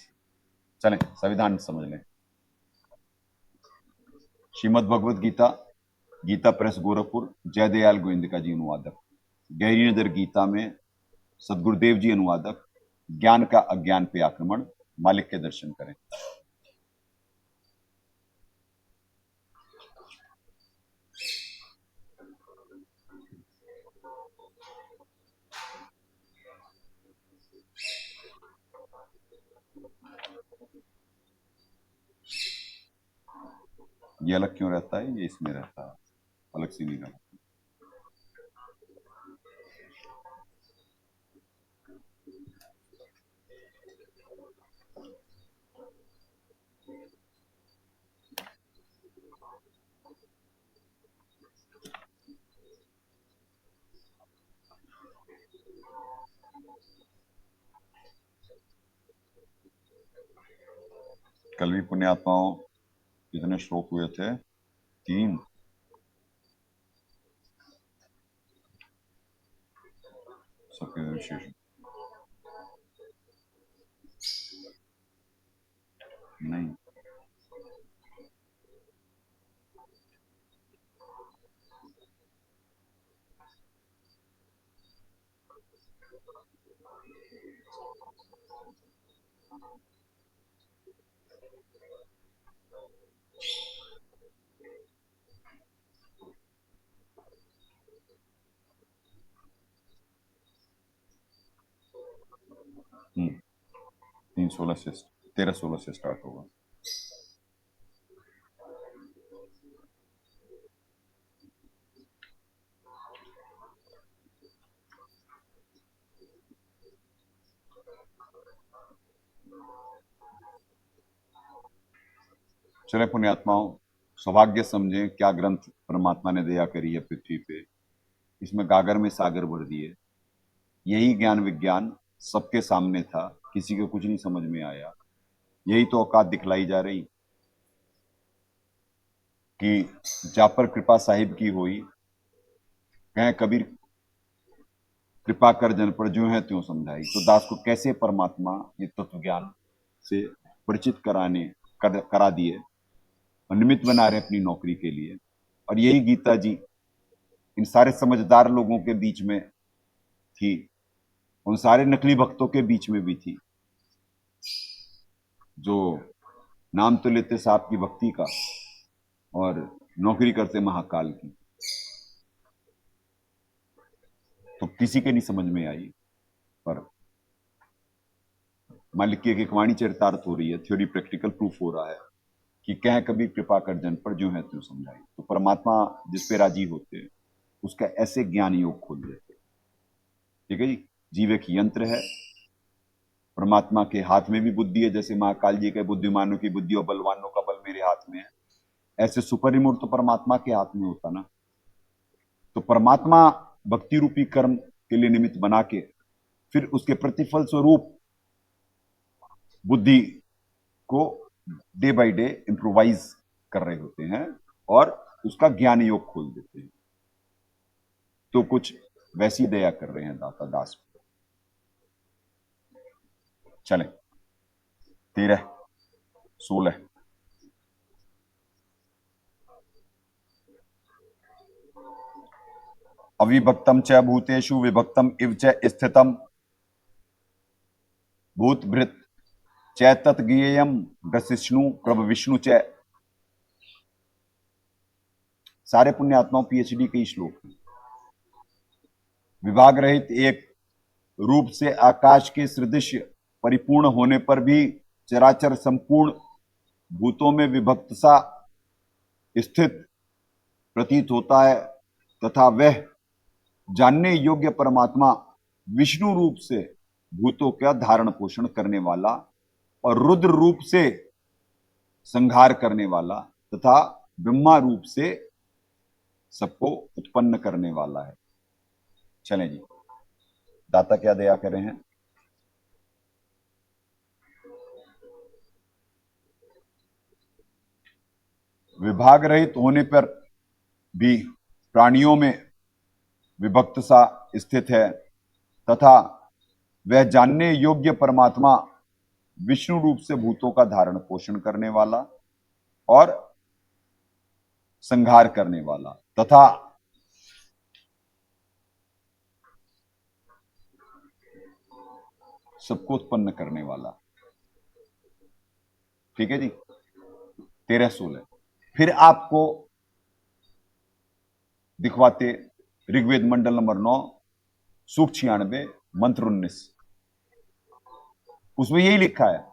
चलें संविधान समझ लें। श्रीमद् भगवत गीता, गीता प्रेस गोरखपुर, जयदयाल गोविंदिका जी अनुवादक। गहरी नजर गीता में सदगुरुदेव जी अनुवादक। ज्ञान का अज्ञान पे आक्रमण, मालिक के दर्शन करें। ये अलग क्यों रहता है, ये इसमें रहता है, अलग से नहीं रहता। कल भी पुण्यात्माओं कितने श्लोक हुए थे, 3। सबके विशेष नहीं। हम्म, 3:16 से 13:16 से स्टार्ट होगा। चले पुण्यात्माओं, सौभाग्य समझें क्या ग्रंथ परमात्मा ने दया करी है पृथ्वी पे। इसमें गागर में सागर भर दिए। यही ज्ञान विज्ञान सबके सामने था, किसी को कुछ नहीं समझ में आया। यही तो औकात दिखलाई जा रही कि जा पर कृपा साहिब की हुई, कहें कबीर कृपा कर जन पर ज्यों है त्यों समझाई। तो दास को कैसे परमात्मा ये तत्व ज्ञान से परिचित करा दिए और निमित्त बना रहे अपनी नौकरी के लिए। और यही गीता जी इन सारे समझदार लोगों के बीच में थी, उन सारे नकली भक्तों के बीच में भी थी, जो नाम तो लेते साहब की भक्ति का और नौकरी करते महाकाल की। तो किसी के नहीं समझ में आई, पर मालिक की एक वाणी चरितार्थ हो रही है, थ्योरी प्रैक्टिकल प्रूफ हो रहा है कि कह कभी कृपा कर जन पर ज्यों है त्यों समझाई। तो परमात्मा जिस पे राजी होते हैं उसका ऐसे ज्ञान योग खोल देते। ठीक है जी। जीव एक यंत्र है, परमात्मा के हाथ में भी बुद्धि है, जैसे महाकाल जी के बुद्धिमानों की बुद्धि और बलवानों का बल मेरे हाथ में है, ऐसे सुपर रिमोट तो परमात्मा के हाथ में होता ना। तो परमात्मा भक्ति रूपी कर्म के लिए निमित्त बना के फिर उसके प्रतिफल स्वरूप बुद्धि को डे बाय डे इंप्रोवाइज कर रहे होते हैं और उसका ज्ञान योग खोल देते हैं। तो कुछ वैसी दया कर रहे हैं दाता दास। चले 13, 16। अविभक्तम च भूतेषु विभक्तम इव च स्थितम भूतभृत चैतत ज्ञेयम ग्रसिष्णु प्रभ विष्णु च। सारे पुण्यात्माओं पीएचडी के श्लोक हैं। विभाग रहित एक रूप से आकाश के सदृश परिपूर्ण होने पर भी चराचर संपूर्ण भूतों में विभक्त सा स्थित प्रतीत होता है, तथा वह जानने योग्य परमात्मा विष्णु रूप से भूतों का धारण पोषण करने वाला और रुद्र रूप से संहार करने वाला तथा ब्रह्मा रूप से सबको उत्पन्न करने वाला है। चलें जी, दाता क्या दया कर रहे हैं। विभाग रहित होने पर भी प्राणियों में विभक्त सा स्थित है, तथा वह जानने योग्य परमात्मा विष्णु रूप से भूतों का धारण पोषण करने वाला और संहार करने वाला तथा सबको उत्पन्न करने वाला। ठीक है जी। 13, 16 फिर आपको दिखवाते ऋग्वेद मंडल नंबर 9 सूक्त 96 मंत्र 19। उसमें यही लिखा है,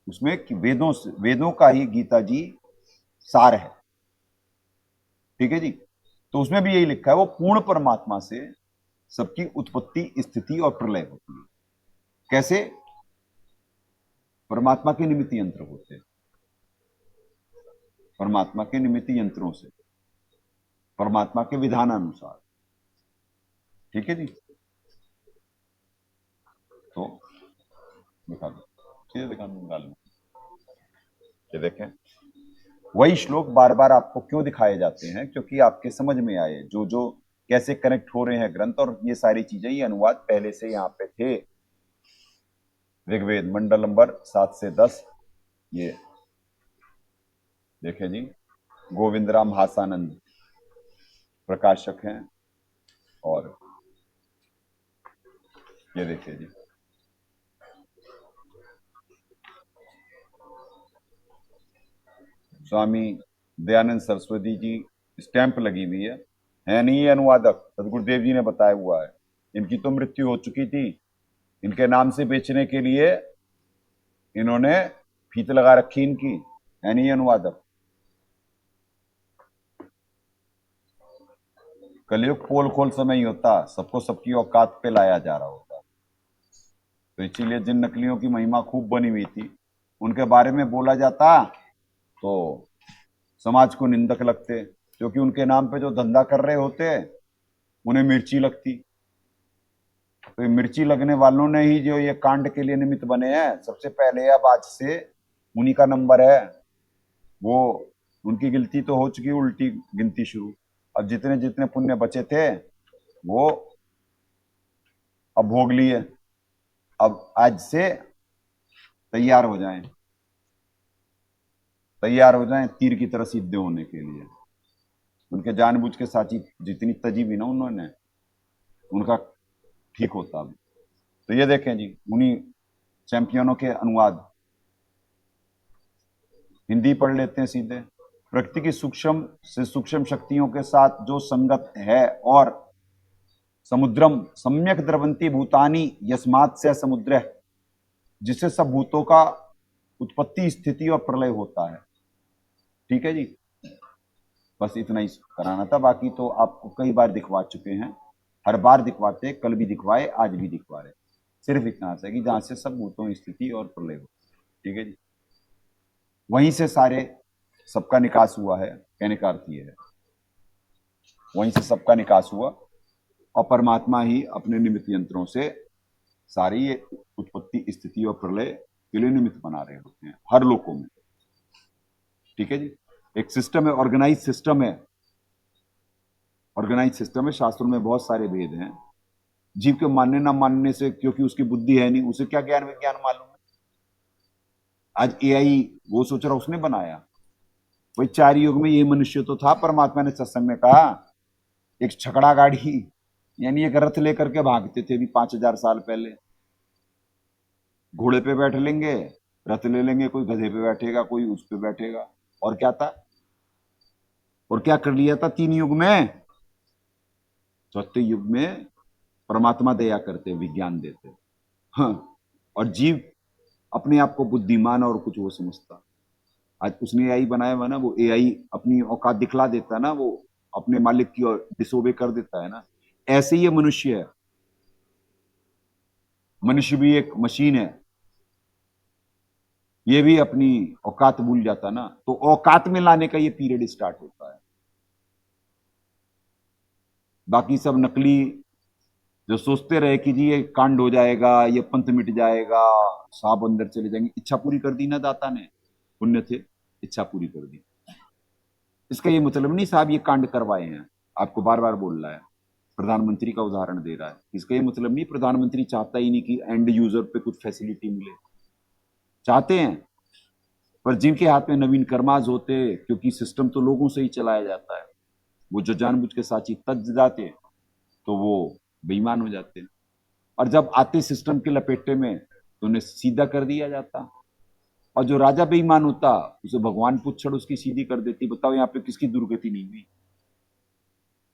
उसमें कि वेदों का ही गीता जी सार है। ठीक है जी। तो उसमें भी यही लिखा है, वो पूर्ण परमात्मा से सबकी उत्पत्ति स्थिति और प्रलय होती है। कैसे? परमात्मा के निमित्त यंत्र होते हैं, परमात्मा के निमित्त यंत्रों से, परमात्मा के विधानानुसार। ठीक है जी। तो दिखा दो, सीधे दिखा दो, निकाल लो। ये देखें, वही श्लोक बार बार आपको क्यों दिखाए जाते हैं? क्योंकि आपके समझ में आए जो जो कैसे कनेक्ट हो रहे हैं ग्रंथ, और ये सारी चीजें, ये अनुवाद पहले से यहाँ पे थे। ऋग्वेद मंडल नंबर 7 से 10, ये देखें जी, गोविंद राम हासानंद प्रकाशक हैं। और ये देखिए जी, स्वामी दयानंद सरस्वती जी स्टैंप लगी हुई है नहीं? ये अनुवादक सदगुरुदेव जी ने बताया हुआ है। इनकी तो मृत्यु हो चुकी थी, इनके नाम से बेचने के लिए इन्होंने फीत लगा रखी इनकी, है नहीं? अनुवादक कलयुग पोल खोल समय ही होता, सबको सबकी औकात पे लाया जा रहा होता। तो इसीलिए जिन नकलियों की महिमा खूब बनी हुई थी, उनके बारे में बोला जाता तो समाज को निंदक लगते, क्योंकि उनके नाम पे जो धंधा कर रहे होते उन्हें मिर्ची लगती। तो मिर्ची लगने वालों ने ही जो ये कांड के लिए निमित्त बने हैं सबसे पहले, अब आज से उन्हीं का नंबर है। वो उनकी गिनती तो हो चुकी, उल्टी गिनती शुरू। अब जितने जितने पुण्य बचे थे वो अब भोग लिए, अब आज से तैयार हो जाएं, तैयार हो जाएं तीर की तरह सीधे होने के लिए। उनके जानबूझ के साची जितनी तजी भी ना उन्होंने, उनका ठीक होता अब। तो ये देखें जी, उन्हीं चैंपियनों के अनुवाद हिंदी पढ़ लेते हैं सीधे। प्रकृति की सूक्ष्म से सूक्ष्म शक्तियों के साथ जो संगत है, और समुद्रम सम्यक द्रवंती भूतानी यस्मात् से समुद्र, जिससे सब भूतों का उत्पत्ति स्थिति और प्रलय होता है। ठीक है जी, बस इतना ही कराना था, बाकी तो आपको कई बार दिखवा चुके हैं, हर बार दिखवाते, कल भी दिखवाए, आज भी दिखवा रहे। सिर्फ इतना सा कि जहां से सब भूतों की स्थिति और प्रलय हो, ठीक है जी, वहीं से सारे सबका निकास हुआ है। कहने का अर्थ ये है, वहीं से सबका निकास हुआ, और परमात्मा ही अपने निमित्त यंत्रों से सारी ये उत्पत्ति स्थिति और प्रलय के लिए निमित्त बना रहे होते हैं हर लोकों में। ठीक है जी, एक सिस्टम है, ऑर्गेनाइज सिस्टम है, ऑर्गेनाइज सिस्टम है। शास्त्रों में बहुत सारे भेद हैं, जीव के मानने ना मानने से, क्योंकि उसकी बुद्धि है नहीं, उसे क्या ज्ञान विज्ञान मालूम है। आज एआई वो सोच रहा उसने बनाया, वही 4 युग में ये मनुष्य तो था। परमात्मा ने सत्संग में कहा, एक छकड़ा गाड़ी यानी एक रथ लेकर के भागते थे भी 5000 साल पहले। घोड़े पे बैठ लेंगे, रथ ले लेंगे, कोई गधे पे बैठेगा, कोई उस पे बैठेगा, और क्या था, और क्या कर लिया था 3 युग में। चौथे युग में परमात्मा दया करते, विज्ञान देते, हाँ, और जीव अपने आप को बुद्धिमान और कुछ वो समझता। आज उसने एआई बनाया हुआ ना, वो एआई अपनी औकात दिखला देता है ना, वो अपने मालिक की ओर डिसोबे कर देता है ना। ऐसे ही ये मनुष्य है, मनुष्य भी एक मशीन है, ये भी अपनी औकात भूल जाता ना, तो औकात में लाने का ये पीरियड स्टार्ट होता है। बाकी सब नकली जो सोचते रहे कि जी ये कांड हो जाएगा, ये पंथ मिट जाएगा, सांप अंदर चले जाएंगे, इच्छा पूरी कर दी ना दाता ने, पुण्य थे, इच्छा पूरी कर दी। इसका ये मतलब नहीं साहब ये कांड करवाए हैं, आपको बार बार बोल रहा है, प्रधानमंत्री का उदाहरण दे रहा है। इसका ये मतलब नहीं प्रधानमंत्री चाहता ही नहीं कि एंड यूजर पे कुछ फैसिलिटी मिले, चाहते हैं, पर जिनके हाथ में नवीन कर्माज होते, क्योंकि सिस्टम तो लोगों से ही चलाया जाता है, वो जो जानबूझ के साची तज जाते तो वो बेईमान हो जाते, और जब आते सिस्टम के लपेटे में तो उन्हें सीधा कर दिया जाता, और जो राजा बेईमान होता उसे भगवान पुच्छड़ उसकी सीधी कर देती। बताओ यहाँ पे किसकी दुर्गति नहीं हुई,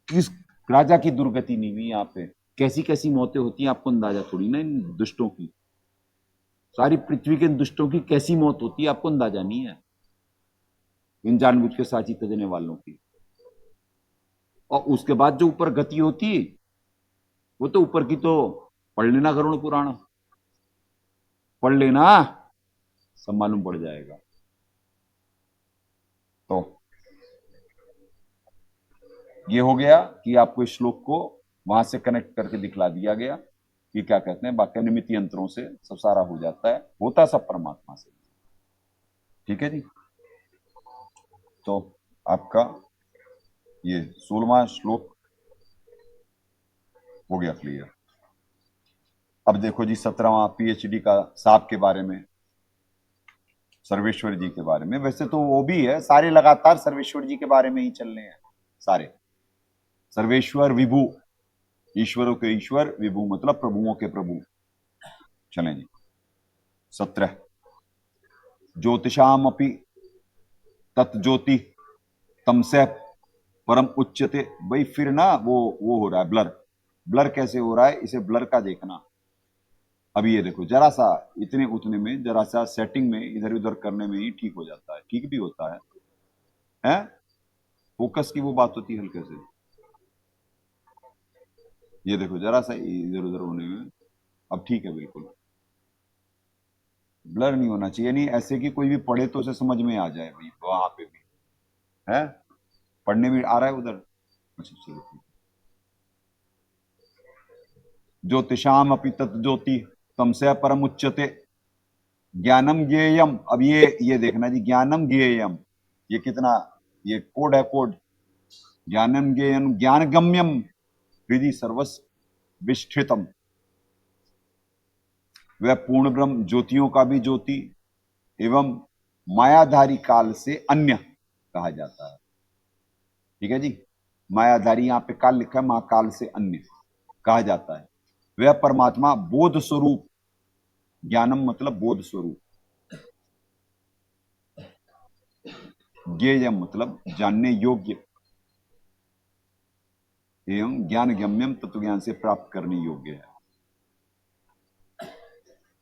किस राजा की दुर्गति नहीं हुई, यहाँ पे कैसी कैसी मौतें होती हैं, आपको अंदाजा थोड़ी ना इन दुष्टों की, सारी पृथ्वी के दुष्टों की कैसी मौत होती है आपको अंदाजा नहीं है, इन जानबूझ के साची तजने वालों की। और उसके बाद जो ऊपर गति होती, वो तो ऊपर की तो पढ़ लेना, गरुड़ पुराण पढ़ लेना, सब मालूम पड़ जाएगा। तो ये हो गया कि आपको इस श्लोक को वहां से कनेक्ट करके दिखला दिया गया कि क्या कहते हैं, वाक्य निमित्त यंत्रों से सब सारा हो जाता है, होता सब परमात्मा से। ठीक है जी, तो आपका ये 16वां श्लोक हो गया क्लियर। अब देखो जी 17वां पीएचडी का साहब के बारे में, सर्वेश्वर जी के बारे में। वैसे तो वो भी है, सारे लगातार सर्वेश्वर जी के बारे में ही चल रहे हैं सारे। सर्वेश्वर विभु, ईश्वरों के ईश्वर, विभु मतलब प्रभुओं के प्रभु। चलें जी 17, ज्योतिषाम अपि तत्ज्योति तमसे परम उच्चते। भाई फिर ना वो हो रहा है ब्लर, ब्लर कैसे हो रहा है, इसे ब्लर का देखना। अभी ये देखो जरा सा इतने उतने में, जरा सा सेटिंग में इधर उधर करने में ही ठीक हो जाता है, ठीक भी होता है, हैं? फोकस की वो बात होती है हल्के से। ये देखो जरा सा इधर उधर होने में अब ठीक है, बिल्कुल ब्लर नहीं होना चाहिए, नहीं ऐसे कि कोई भी पढ़े तो उसे समझ में आ जाए भाई वहां पे भी है, पढ़ने में आ रहा है उधर। अच्छा चलो ठीक। ज्योतिषाम अपि तत्ज्योति तमसे परम उच्चते ज्ञानम ज्ञेयम। अब ये देखना जी, ज्ञानम ज्ञेयम, ये कितना, ये कोड है, कोड। ज्ञानम ज्ञेयम ज्ञान गम्यम हृदय सर्वस विष्ठितम। वह पूर्ण ब्रह्म ज्योतियों का भी ज्योति एवं मायाधारी काल से अन्य कहा जाता है। ठीक है जी, मायाधारी यहां पे काल लिखा है, महाकाल से अन्य कहा जाता है। वह परमात्मा बोध स्वरूप, ज्ञानम मतलब बोध स्वरूप, ज्ञेयम मतलब जानने योग्य, एवं ज्ञान गम्यम तत्व ज्ञान से प्राप्त करने योग्य है।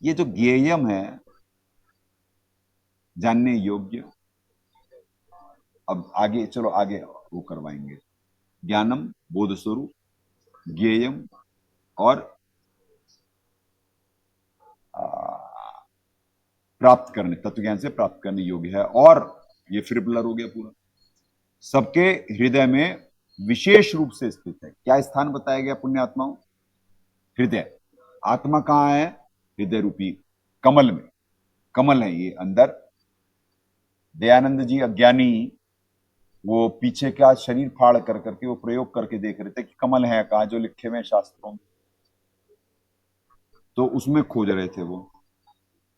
ये जो ज्ञेयम है, जानने योग्य, अब आगे चलो आगे वो करवाएंगे। ज्ञानम बोध स्वरूप, ज्ञेयम और प्राप्त करने, तत्व ज्ञान से प्राप्त करने योग्य है। और ये फिर ब्लर हो गया पूरा। सबके हृदय में विशेष रूप से स्थित है। क्या स्थान बताया गया पुण्यात्माओं? हृदय। आत्मा कहां है? हृदय रूपी कमल में। कमल है ये अंदर। दयानंद जी अज्ञानी वो पीछे का शरीर फाड़ कर करके वो प्रयोग करके देख रहे थे कि कमल है कहां, जो लिखे हुए शास्त्रों में, तो उसमें खोज रहे थे वो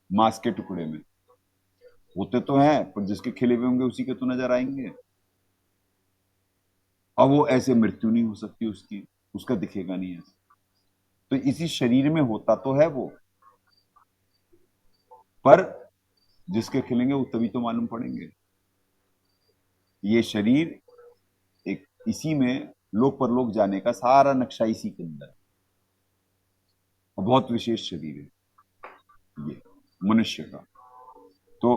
मांस के टुकड़े में। होते तो हैं पर जिसके खिले हुए होंगे उसी के तो नजर आएंगे। अब वो ऐसे मृत्यु नहीं हो सकती उसकी, उसका दिखेगा नहीं ऐसे। तो इसी शरीर में होता तो है वो, पर जिसके खिलेंगे वो तभी तो मालूम पड़ेंगे। ये शरीर एक इसी में लोक परलोक जाने का सारा नक्शा इसी के अंदर है। बहुत विशेष शरीर है ये मनुष्य का। तो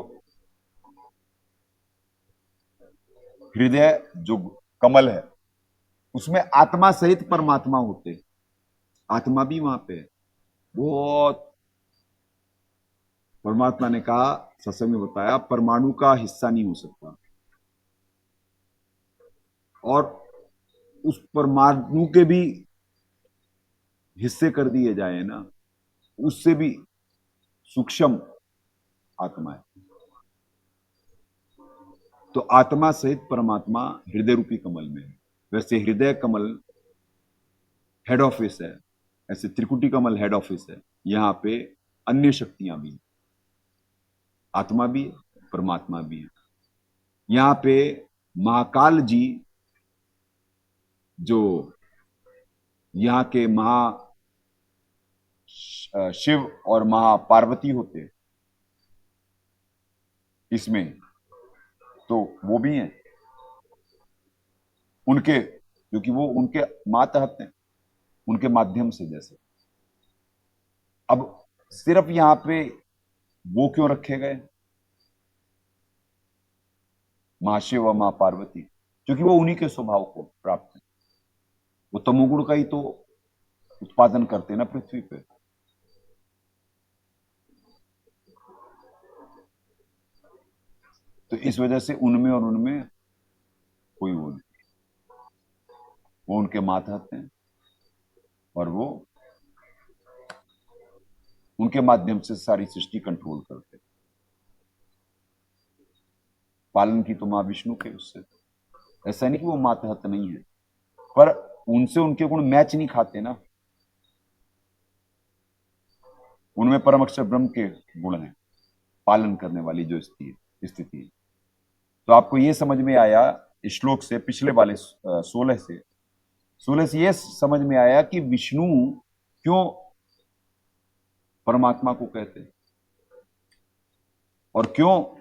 हृदय जो कमल है उसमें आत्मा सहित परमात्मा होते, आत्मा भी वहां पे बहुत। परमात्मा ने कहा, सत्संग में बताया, परमाणु का हिस्सा नहीं हो सकता। और उस परमाणु के भी हिस्से कर दिए जाए ना, उससे भी सूक्ष्म आत्मा है। तो आत्मा सहित परमात्मा हृदय रूपी कमल में है। वैसे हृदय कमल हेड ऑफिस है, ऐसे त्रिकुटी कमल हेड ऑफिस है। यहां पे अन्य शक्तियां भी, आत्मा भी है, परमात्मा भी है। यहां पे महाकाल जी जो यहाँ के महा शिव और महापार्वती होते इसमें, तो वो भी हैं उनके, क्योंकि वो उनके मातहत हैं, उनके माध्यम से। जैसे अब सिर्फ यहाँ पे वो क्यों रखे गए, महाशिव और महापार्वती? क्योंकि वो उन्हीं के स्वभाव को प्राप्त है। वो तमोगुण का ही तो उत्पादन करते हैं ना पृथ्वी पे। तो इस वजह से उनमें और उनमें कोई वो नहीं, वो उनके मातहत हैं और वो उनके माध्यम से सारी सृष्टि कंट्रोल करते हैं। पालन की तो मां विष्णु के उससे। ऐसा नहीं कि वो मातहत नहीं है, पर उनसे उनके गुण मैच नहीं खाते ना। उनमें परम अक्षर ब्रह्म के गुण हैं, पालन करने वाली जो स्थिति है। तो आपको ये समझ में आया इस श्लोक से, पिछले वाले 16 से ये समझ में आया कि विष्णु क्यों परमात्मा को कहते हैं और क्यों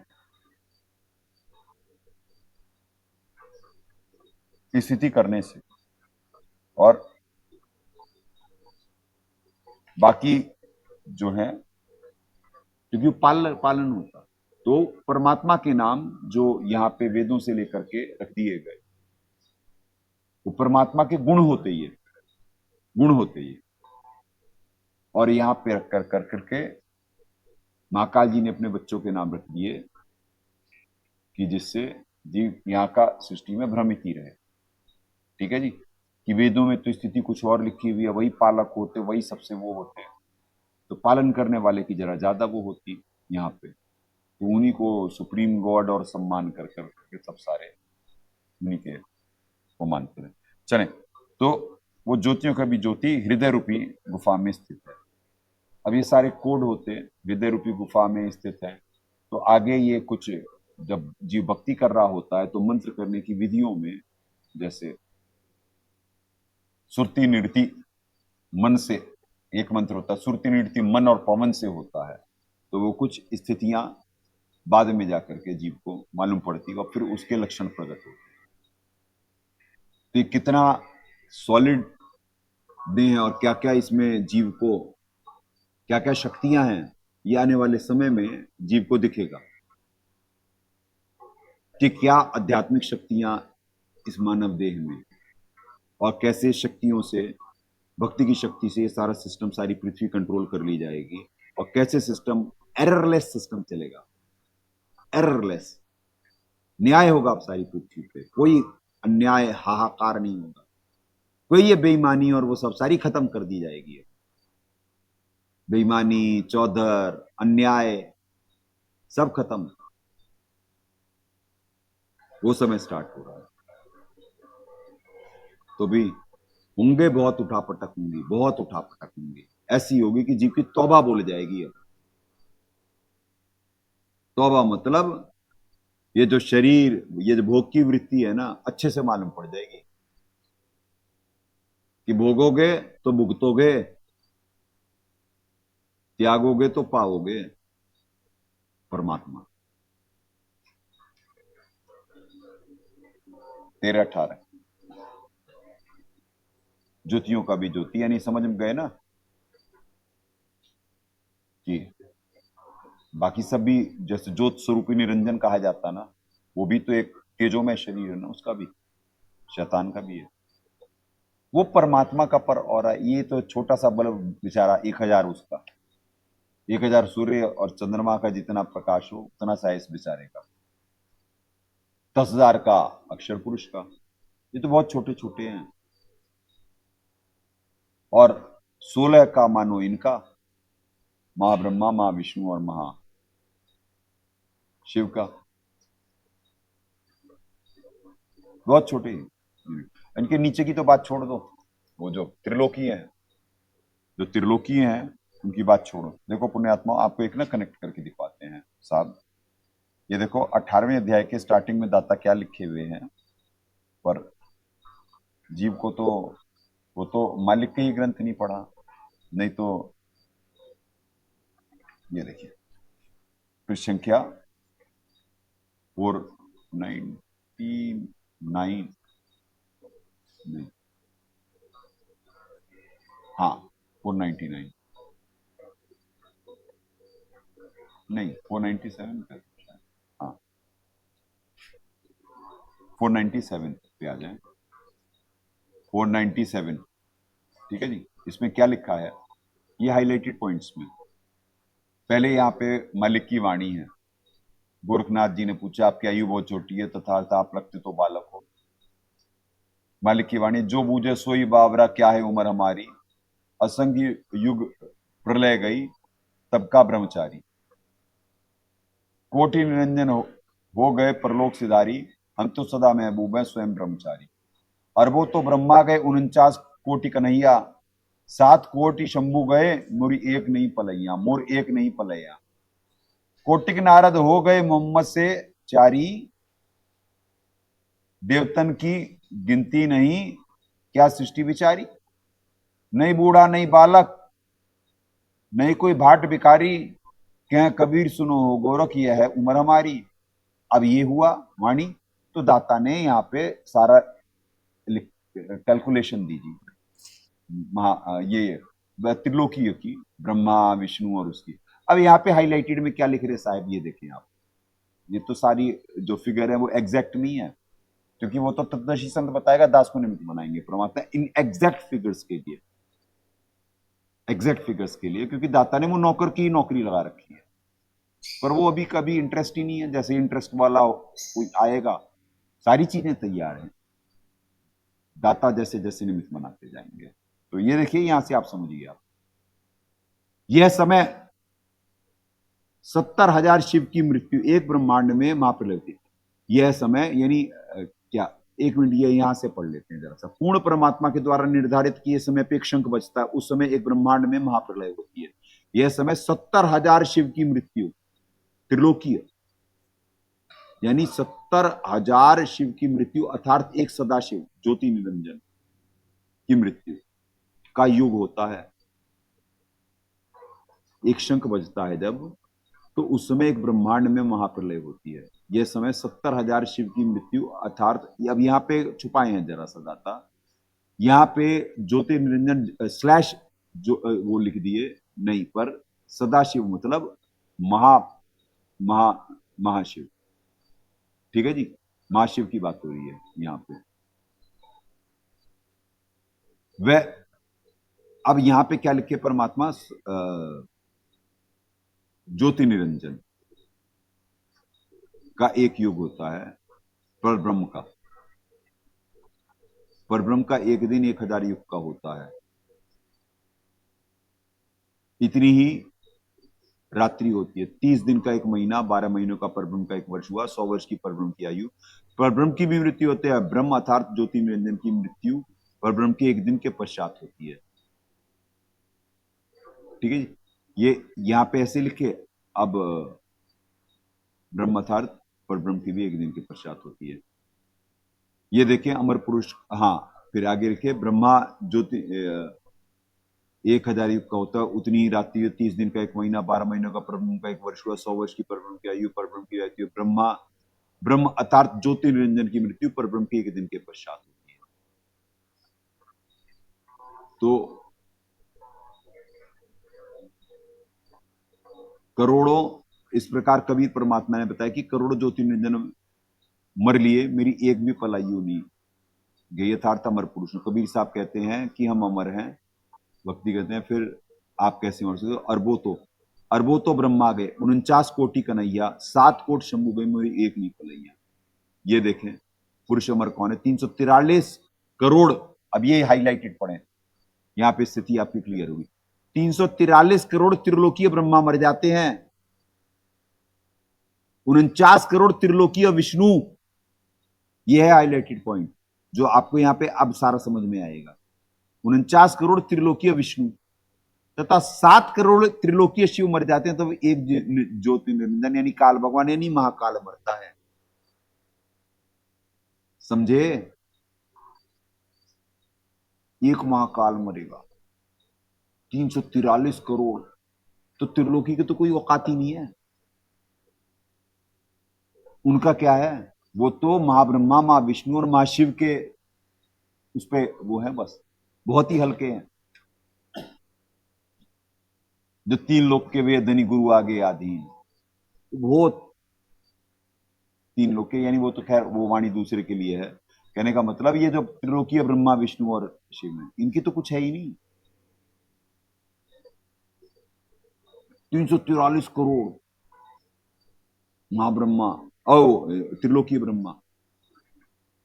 स्थिति करने से, और बाकी जो है क्योंकि पालन होता। तो परमात्मा के नाम जो यहाँ पे वेदों से लेकर के रख दिए गए, वो परमात्मा के गुण होते ही है, गुण होते ही। और यहाँ पे रख कर करके महाकाल जी ने अपने बच्चों के नाम रख दिए कि जिससे जीव यहाँ का सृष्टि में भ्रमित ही रहे। ठीक है जी, कि वेदों में तो स्थिति कुछ और लिखी हुई है, वही पालक होते, वही सबसे वो होते हैं, तो पालन करने वाले की जरा ज्यादा वो होती यहाँ पे। तो उन्हीं को सुप्रीम गॉड और सम्मान कर करके सब सारे उन्हीं के वो मानते हैं। चले, तो वो ज्योतियों का भी ज्योति हृदय रूपी गुफा में स्थित है। अब ये सारे कोड होते हैं, विद्या रूपी गुफा में स्थित है। तो आगे ये कुछ जब जीव भक्ति कर रहा होता है तो मंत्र करने की विधियों में, जैसे सुरति नृति मन से एक मंत्र होता है, सुरति नृति मन और पवन से होता है। तो वो कुछ स्थितियां बाद में जाकर के जीव को मालूम पड़ती है और फिर उसके लक्षण प्रकट होते हैं। तो ये कितना सॉलिड देह है और क्या क्या इसमें जीव को क्या क्या शक्तियां हैं, ये आने वाले समय में जीव को दिखेगा कि क्या आध्यात्मिक शक्तियां इस मानव देह में, और कैसे शक्तियों से, भक्ति की शक्ति से ये सारा सिस्टम, सारी पृथ्वी कंट्रोल कर ली जाएगी, और कैसे सिस्टम एररलेस सिस्टम चलेगा, एररलेस न्याय होगा अब सारी पृथ्वी पे, कोई अन्याय हाहाकार नहीं होगा, कोई ये बेईमानी और वो सब सारी खत्म कर दी जाएगी। बेईमानी, चौधर, अन्याय सब खत्म, वो समय स्टार्ट हो रहा है। तो भी होंगे बहुत उठापटक होंगी, बहुत उठापटक होंगी, ऐसी होगी कि जीव की तौबा बोल जाएगी। अब तौबा मतलब ये जो शरीर, ये जो भोग की वृत्ति है ना, अच्छे से मालूम पड़ जाएगी कि भोगोगे तो भुगतोगे, त्यागोगे तो पाओगे परमात्मा। 13-18 ज्योतियों का भी ज्योति, यानी समझ में गए ना कि बाकी सब भी, जैसे ज्योत स्वरूपी निरंजन कहा जाता ना, वो भी तो एक तेजोमय शरीर है ना, उसका भी, शैतान का भी है। वो परमात्मा का पर और ये तो छोटा सा बल्ब बेचारा 1000 उसका, 1000 सूर्य और चंद्रमा का जितना प्रकाश हो उतना सा इस बेचारे का, 10,000 का अक्षर पुरुष का, ये तो बहुत छोटे छोटे हैं। और 16 का मानो इनका, महाब्रह्मा, महाविष्णु और महा शिव का, बहुत छोटे। इनके नीचे की तो बात छोड़ दो, वो जो त्रिलोकी है, जो त्रिलोकी हैं उनकी बात छोड़ो। देखो पुण्यात्मा, आपको एक ना कनेक्ट करके दिखवाते हैं साहब। ये देखो 18वें अध्याय के स्टार्टिंग में दाता क्या लिखे हुए हैं, पर जीव को तो वो तो मालिक के ही ग्रंथ नहीं पढ़ा, नहीं तो ये देखिए फिर संख्या 499, नहीं, हाँ 499, नहीं 497 का, हाँ 497 पे आ जाए, 497, ठीक है जी। इसमें क्या लिखा है, ये हाईलाइटेड पॉइंट्स में, पहले यहाँ पे मालिक की वाणी है। गोरखनाथ जी ने पूछा, आपकी आयु बहुत छोटी है तथा आप लगते तो बालक हो। मालिक की वाणी, जो बूझे सोई बावरा, क्या है उम्र हमारी, असंख्य युग प्रलय गई तब का ब्रह्मचारी, कोटि निरंजन हो गए परलोक सिधारी, हम तो सदा महबूब है स्वयं ब्रह्मचारी। अरबों तो ब्रह्मा गए 49 कोटि कन्हैया, 7 कोटि शंभु गए मोरी एक नहीं पलैया, मोर एक नहीं पलैया। कोटिक नारद हो गए मोहम्मद से चारी, देवतन की गिनती नहीं क्या सृष्टि विचारी। नहीं बूढ़ा नहीं बालक, नहीं कोई भाट भिखारी, कह कबीर सुनो हो गोरख यह है उम्र हमारी। अब ये हुआ वाणी, तो दाता ने यहाँ पे सारा कैलकुलेशन दीजिए, ये त्रिलोकी की, ब्रह्मा विष्णु और उसकी। अब यहाँ पे हाईलाइटेड में क्या लिख रहे साहब, ये देखें आप, ये तो सारी जो फिगर है वो एग्जैक्ट नहीं है, क्योंकि वो तो तत्दर्शी संत बताएगा, दास को निमित्त बनाएंगे परमात्मा इन एग्जैक्ट फिगर्स के लिए, एग्जैक्ट फिगर्स के लिए, क्योंकि दाता ने वो नौकर की नौकरी लगा रखी है, पर वो अभी कभी इंटरेस्ट ही नहीं है। जैसे इंटरेस्ट वाला कोई आएगा, सारी चीजें तैयार हैं, दाता जैसे जैसे निमित्त बनाते जाएंगे। तो ये देखिए, यहां से आप समझिए, आप यह समय 70,000 शिव की मृत्यु एक ब्रह्मांड में महाप्रलय, यह समय यानी क्या, एक मिनट ये यहां से पढ़ लेते हैं जरा सा। पूर्ण परमात्मा के द्वारा निर्धारित किए समय पे एक शंख बजता है, उस समय एक ब्रह्मांड में महाप्रलय होती है। यह समय 70,000 शिव की मृत्यु, त्रिलोकीय, यानी 70,000 शिव की मृत्यु अर्थात एक सदाशिव ज्योति निरंजन की मृत्यु का युग होता है। एक शंख बजता है जब, तो उस समय एक ब्रह्मांड में महाप्रलय होती है। यह समय 70,000 शिव की मृत्यु अर्थात, अब यहाँ पे छुपाए हैं जरा सा दाता, यहाँ पे ज्योति निरंजन स्लैश जो वो लिख दिए नहीं, पर सदाशिव मतलब महा महा महाशिव, ठीक है जी, महाशिव की बात हो रही है यहाँ पे। वह अब यहाँ पे क्या लिखे परमात्मा, ज्योति निरंजन का एक युग होता है, परब्रह्म का, परब्रह्म का एक दिन 1,000 युग का होता है। इतनी ही रात्रि होती है। 30 दिन का एक महीना, 12 महीनों का परब्रह्म का एक वर्ष हुआ, 100 वर्ष की परब्रह्म की आयु। परब्रह्म की भी मृत्यु होती है, ब्रह्म अर्थात ज्योति निरंजन की मृत्यु परब्रह्म के एक दिन के पश्चात होती है, ठीक है जी। ये यहाँ पे ऐसे लिखे। अब ब्रह्म अर्थात परब्रह्म की भी एक दिन के पश्चात होती है। ये देखें अमर पुरुष, हाँ, फिर आगे लिखे ब्रह्मा ज्योति 1,000 युग का होता है, उतनी ही रात्रि, 30 दिन का एक महीना, 12 महीनों का परब्रह्म का एक वर्ष हुआ, 100 वर्ष की परब्रह्म की आयु, परब्रह्म की आयु। ब्रह्मा ब्रह्म अर्थात ज्योति निरंजन की मृत्यु परब्रह्म के एक दिन के पश्चात होती है। तो करोड़ों, इस प्रकार कबीर परमात्मा ने बताया कि करोड़ों ज्योति निरंजन मर लिए, मेरी एक भी पलायु नहीं गई। यथार्थ अमर पुरुष। कबीर साहब कहते हैं कि हम अमर हैं, भक्ति करते हैं, फिर आप कैसे मर सकते हो? अरबों तो ब्रह्मा गए, 49 कोटि कन्हैया, 7 कोट शंभु गए, मेरी एक नहीं पलैया। ये देखें पुरुष अमर कौन है? 343 करोड़। अब ये हाईलाइटेड पढ़े, यहां पे स्थिति आपकी क्लियर होगी। 343 करोड़ त्रिलोकीय ब्रह्मा मर जाते हैं, 49 करोड़ त्रिलोकीय विष्णु। यह है हाईलाइटेड पॉइंट, जो आपको यहां पे अब सारा समझ में आएगा। 49 करोड़ त्रिलोकीय विष्णु तथा 7 करोड़ त्रिलोकीय शिव मर जाते हैं, तो एक ज्योति निरंजन यानी काल भगवान यानी महाकाल मरता है। समझे? एक महाकाल मरेगा, 343 करोड़। तो त्रिलोकी की तो कोई औकात ही नहीं है। उनका क्या है? वो तो महाब्रह्मा, महाविष्णु और महाशिव के उस पे वो है, बस बहुत ही हल्के हैं। जो 3 लोक के वेदनी गुरु आगे आदि, वो 3 लोक के, यानी वो तो खैर वो वाणी दूसरे के लिए है। कहने का मतलब ये जो त्रिलोकीय ब्रह्मा विष्णु और शिव में, इनकी तो कुछ है ही नहीं। 343 करोड़ महाब्रह्मा, ओ त्रिलोकीय ब्रह्मा,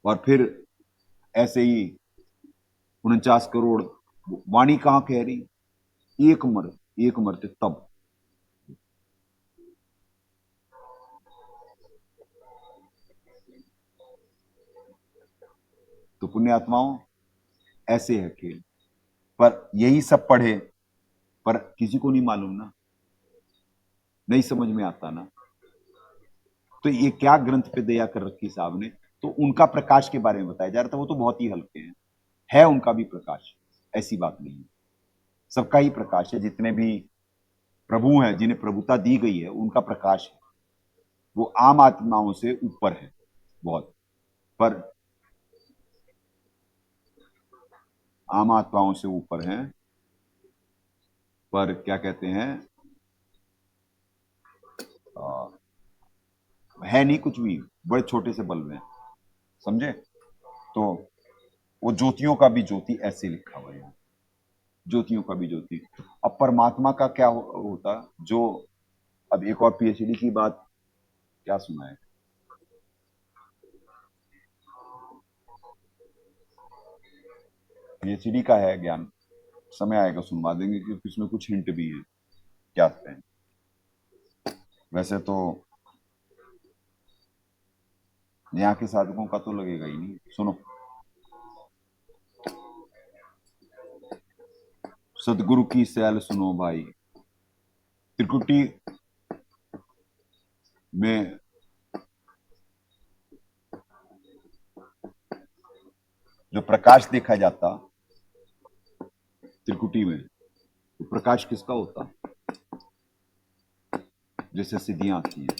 और फिर ऐसे ही 49 करोड़। वाणी कहां कह रही? एक मरते तब। तो पुण्यात्माओं ऐसे है खेल। पर यही सब पढ़े, पर किसी को नहीं मालूम ना, नहीं समझ में आता ना। तो ये क्या ग्रंथ पे दया कर रखी साहब ने, तो उनका प्रकाश के बारे में बताया जा रहा था। वो तो बहुत ही हल्के हैं, है उनका भी प्रकाश, ऐसी बात नहीं है, सबका ही प्रकाश है। जितने भी प्रभु हैं, जिन्हें प्रभुता दी गई है, उनका प्रकाश है। वो आम आत्माओं से ऊपर है बहुत, पर आम आत्माओं से ऊपर हैं, पर क्या कहते हैं, है नहीं कुछ भी, बड़े छोटे से बल्ब हैं। समझे? तो वो ज्योतियों का भी ज्योति ऐसे लिखा हुआ है, ज्योतियों का भी ज्योति। अब परमात्मा का क्या होता, जो अब एक और पीएचडी की बात क्या सुना है, पीएचडी का है ज्ञान, समय आएगा सुनवा देंगे, क्योंकि इसमें कुछ हिंट भी है क्या है। वैसे तो यहाँ के साधकों का तो लगेगा ही नहीं। सुनो, सदगुरु की सैल सुनो भाई, त्रिकुटी में जो प्रकाश देखा जाता त्रिकुटी में, तो प्रकाश किसका होता? जैसे सिद्धियां आती हैं,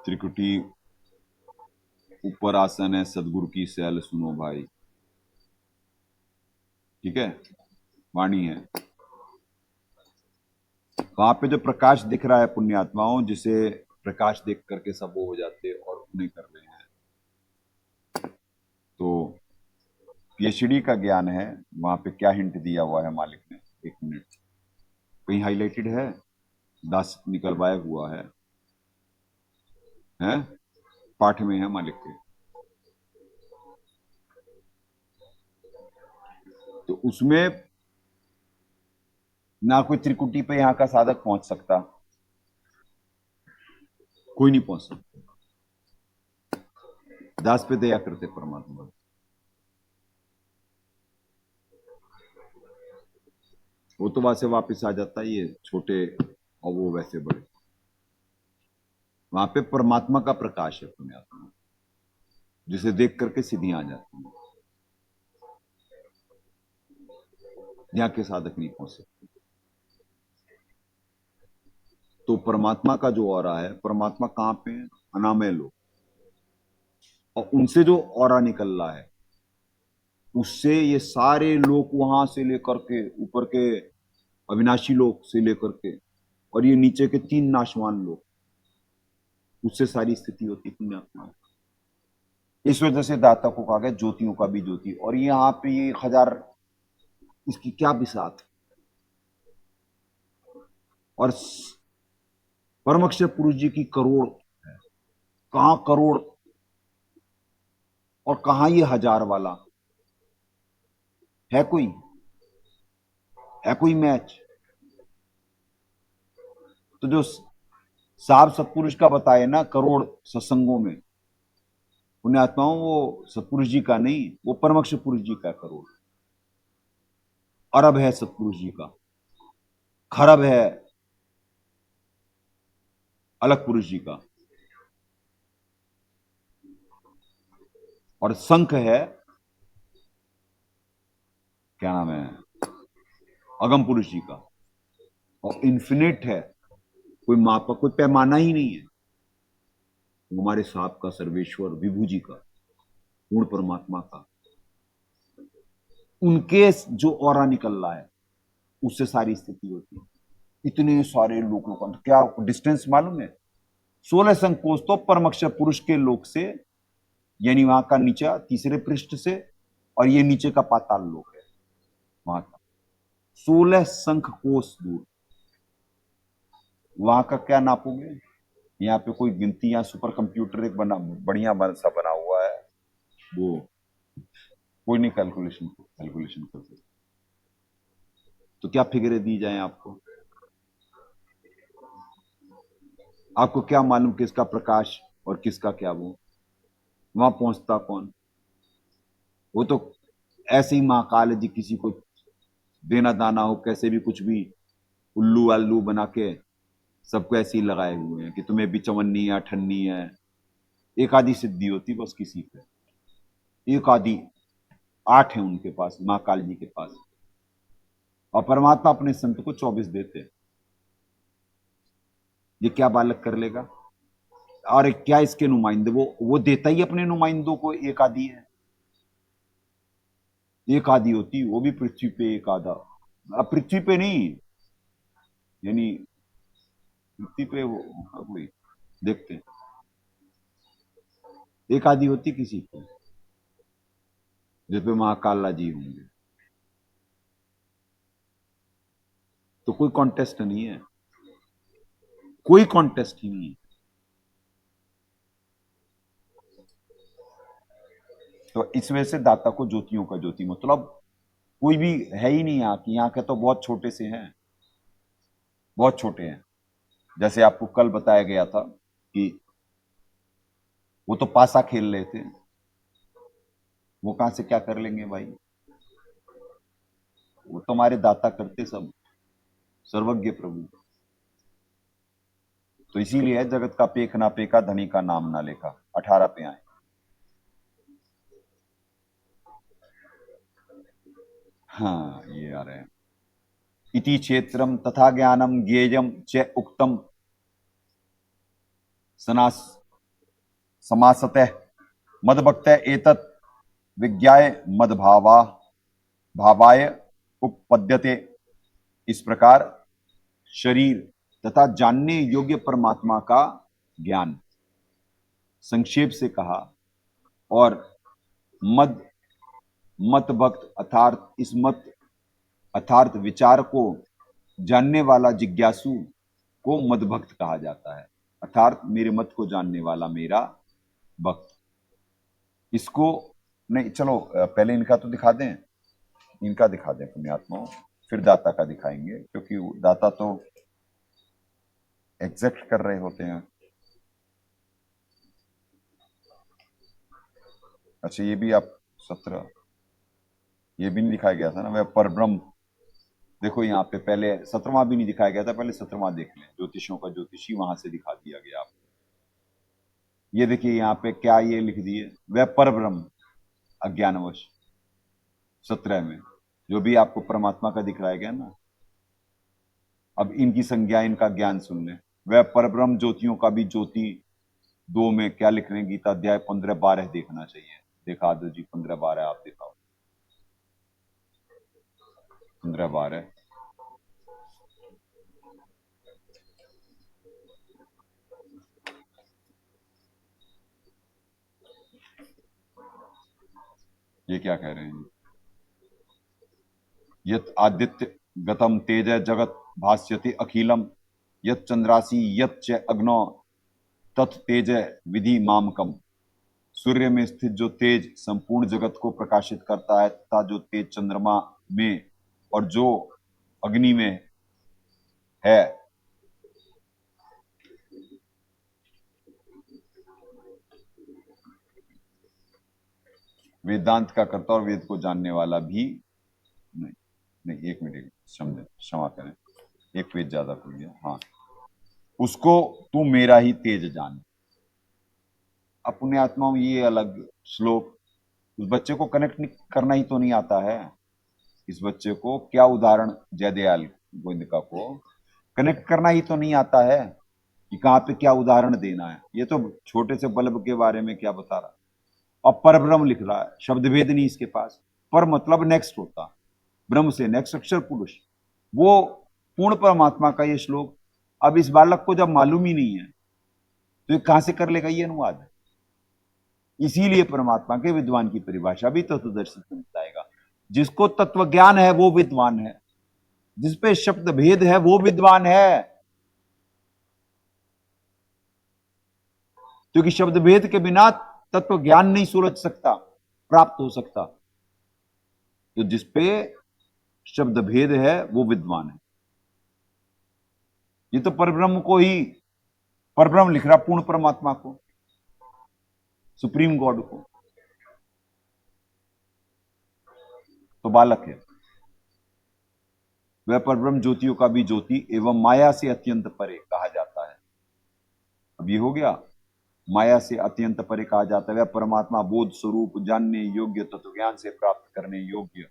त्रिकुटी ऊपर आसन है, सदगुरु की सैल सुनो भाई, ठीक है, वाणी है। वहां पे जो प्रकाश दिख रहा है पुण्यात्माओं, जिसे प्रकाश देख करके सब वो हो जाते और उन्हें कर रहे हैं, तो पीएचडी का ज्ञान है। वहां पे क्या हिंट दिया हुआ है मालिक ने? एक मिनट, कहीं हाईलाइटेड है? दास निकलवाया हुआ है, हैं? पाठ में है मालिक के। तो उसमें ना कोई त्रिकुटी पे यहां का साधक पहुंच सकता, कोई नहीं पहुंच सकता। दास पे दया करते परमात्मा। वो तो वहां से वापिस आ जाता है, ये छोटे और वो वैसे बड़े। वहां पे परमात्मा का प्रकाश है पुण्यात्मा, जिसे देख करके सिद्धियां आ जाती हैं। यहाँ के साधक नहीं पहुंच सकते। तो परमात्मा का जो ऑरा है, परमात्मा कहां पे है? अनामय लोग, और उनसे जो ऑरा निकल रहा है, उससे ये सारे लोग वहां से लेकर के ऊपर के अविनाशी लोग से लेकर के और ये नीचे के 3 नाशवान लोग, उससे सारी स्थिति होती है पुण्यात्मा। इस वजह से दाता को कहा गया ज्योतियों का भी ज्योति। और यहाँ पे ये 1000, इसकी क्या बिसात। और परमअक्षर पुरुष जी की करोड़ है। कहां करोड़ और कहां ये 1000 वाला है? कोई मैच? तो जो साहब सतपुरुष का बताए ना करोड़ सत्संगों में पुण्यात्माओं, वो सतपुरुष जी का नहीं, वो परमअक्षर पुरुष जी का करोड़। अरब है सतपुरुष जी का, खरब है अलग पुरुष जी का, और संख है, क्या नाम है, अगम पुरुष जी का। और इन्फिनिट है, कोई मापा, कोई पैमाना ही नहीं है। हमारे साहब का, सर्वेश्वर विभू जी का, पूर्ण परमात्मा का, उनके जो ऑरा निकल रहा है उससे सारी स्थिति होती है। इतने सारे लोगों का क्या डिस्टेंस मालूम है? 16 संकोच तो परमअक्षर पुरुष के लोक से, यानी वहां का नीचा तीसरे पृष्ठ से, और ये नीचे का पाताल लोक है, वहां का 16 संख कोस दूर। वहां का क्या नापोगे? यहाँ पे कोई गिनती, यहाँ सुपर कंप्यूटर एक बना, बढ़िया सा बना हुआ है, वो कोई नहीं कैलकुलेशन कर सकता। तो क्या फिगरें दी जाए आपको? आपको क्या मालूम किसका प्रकाश और किसका क्या वो? वहां पहुंचता कौन? वो तो ऐसे ही महाकाल जी, किसी को देना दाना हो, कैसे भी कुछ भी उल्लू आल्लू बना के सबको ऐसे ही लगाए हुए हैं कि तुम्हें भी चवन्नी है, अठन्नी है। एक आधी सिद्धि होती बस किसी पे, एक आधी 8 है उनके पास, महाकाल जी के पास। और परमात्मा अपने संत को 24 देते हैं। ये क्या बालक कर लेगा? और क्या इसके नुमाइंदे, वो देता ही अपने नुमाइंदों को एक आधी है। एक आधी होती, वो भी पृथ्वी पे एक आधा। अब पृथ्वी पे नहीं, यानी पृथ्वी पे वो कोई देखते हैं, एक आधी होती किसी पे, जिसपे महाकाला जी होंगे। तो कोई कॉन्टेस्ट नहीं है, कोई कॉन्टेस्ट ही नहीं है। तो इस वजह से दाता को ज्योतियों का ज्योति, मतलब कोई भी है ही नहीं यहाँ की। यहाँ के तो बहुत छोटे से हैं, बहुत छोटे हैं। जैसे आपको कल बताया गया था कि वो तो पासा खेल रहे थे, वो कहां से क्या कर लेंगे भाई, वो तो हमारे दाता करते सब, सर्वज्ञ प्रभु। तो इसीलिए है, जगत का पेख ना पेखा, धनी का नाम ना लेखा। 18 पे आए। हाँ ये आ रहे हैं। इति क्षेत्रम तथा ज्ञानम ज्ञेयम च उक्तम सनास समासतः मदभक्तः एतत् विज्ञाय मदभावा भावाय उपपद्यते। इस प्रकार शरीर तथा जानने योग्य परमात्मा का ज्ञान संक्षेप से कहा, और मद मत भक्त अर्थात इस मत अर्थात विचार को जानने वाला जिज्ञासु को मदभक्त कहा जाता है, अर्थात मेरे मत को जानने वाला मेरा भक्त। इसको नहीं, चलो पहले इनका तो दिखा दें, इनका दिखा दें पुण्यात्माओं, फिर दाता का दिखाएंगे, क्योंकि दाता तो एग्जैक्ट कर रहे होते हैं। अच्छा ये भी आप 17, ये भी नहीं दिखाया गया था ना, वह परब्रह्म। देखो यहाँ पे पहले 17वां भी नहीं दिखाया गया था, पहले 17वां देख लें। ज्योतिषों का ज्योतिषी वहां से दिखा दिया गया आपको। ये देखिए यहाँ पे क्या ये लिख दिए, वह परब्रह्म अज्ञानवश 17 में जो भी आपको परमात्मा का दिखलाया गया ना। अब इनकी संज्ञा, इनका ज्ञान सुन लें। वह परब्रह्म ज्योतियों का भी ज्योति 2 में क्या लिख रहे हैं, गीता अध्याय 15-12 देखना चाहिए। देखा दो जी 15-12, आप दिखाओ 15-12। ये क्या कह रहे हैं, यत आदित्य गतम तेज जगत भास्यते अखिलम, यत चंद्रासी यत च अग्नो तत् तेज विधि मामकम। सूर्य में स्थित जो तेज संपूर्ण जगत को प्रकाशित करता है, तथा जो तेज चंद्रमा में और जो अग्नि में है, वेदांत का कर्ता और वेद को जानने वाला भी नहीं। नहीं एक मिनट, समझे, क्षमा करें, एक पेज ज्यादा खुल गया। हाँ, उसको तू मेरा ही तेज जान। अपने आत्माओं ये अलग श्लोक, उस बच्चे को कनेक्ट करना ही तो नहीं आता है। इस बच्चे को क्या उदाहरण, जयदयाल गोविंदका को कनेक्ट करना ही तो नहीं आता है कि कहां पे क्या उदाहरण देना है। ये तो छोटे से बल्ब के बारे में क्या बता रहा, अब पर ब्रह्म लिख रहा है, शब्द भेद नहीं इसके पास। पर मतलब नेक्स्ट होता, ब्रह्म से नेक्स्ट अक्षर पुरुष, वो पूर्ण परमात्मा का ये श्लोक। अब इस बालक को जब मालूम ही नहीं है तो ये कहां से कर लेगा ये अनुवाद। इसीलिए परमात्मा के विद्वान की परिभाषा भी तत्वदर्शी में बताएगा। जिसको तत्व ज्ञान है वो विद्वान है, जिसपे शब्द भेद है वो विद्वान है, क्योंकि शब्द भेद के बिना तत्व ज्ञान नहीं सुलझ सकता, प्राप्त हो सकता। तो जिसपे शब्द भेद है वो विद्वान है। ये तो परब्रह्म को ही, परब्रह्म लिख रहा पूर्ण परमात्मा को, सुप्रीम गॉड को, तो बालक है। वह परब्रह्म ज्योतियों का भी ज्योति एवं माया से अत्यंत परे कहा जाता है। अब ये हो गया, माया से अत्यंत परे कहा जाता है। वह परमात्मा बोध स्वरूप, जानने योग्य, तत्व ज्ञान से प्राप्त करने योग्य,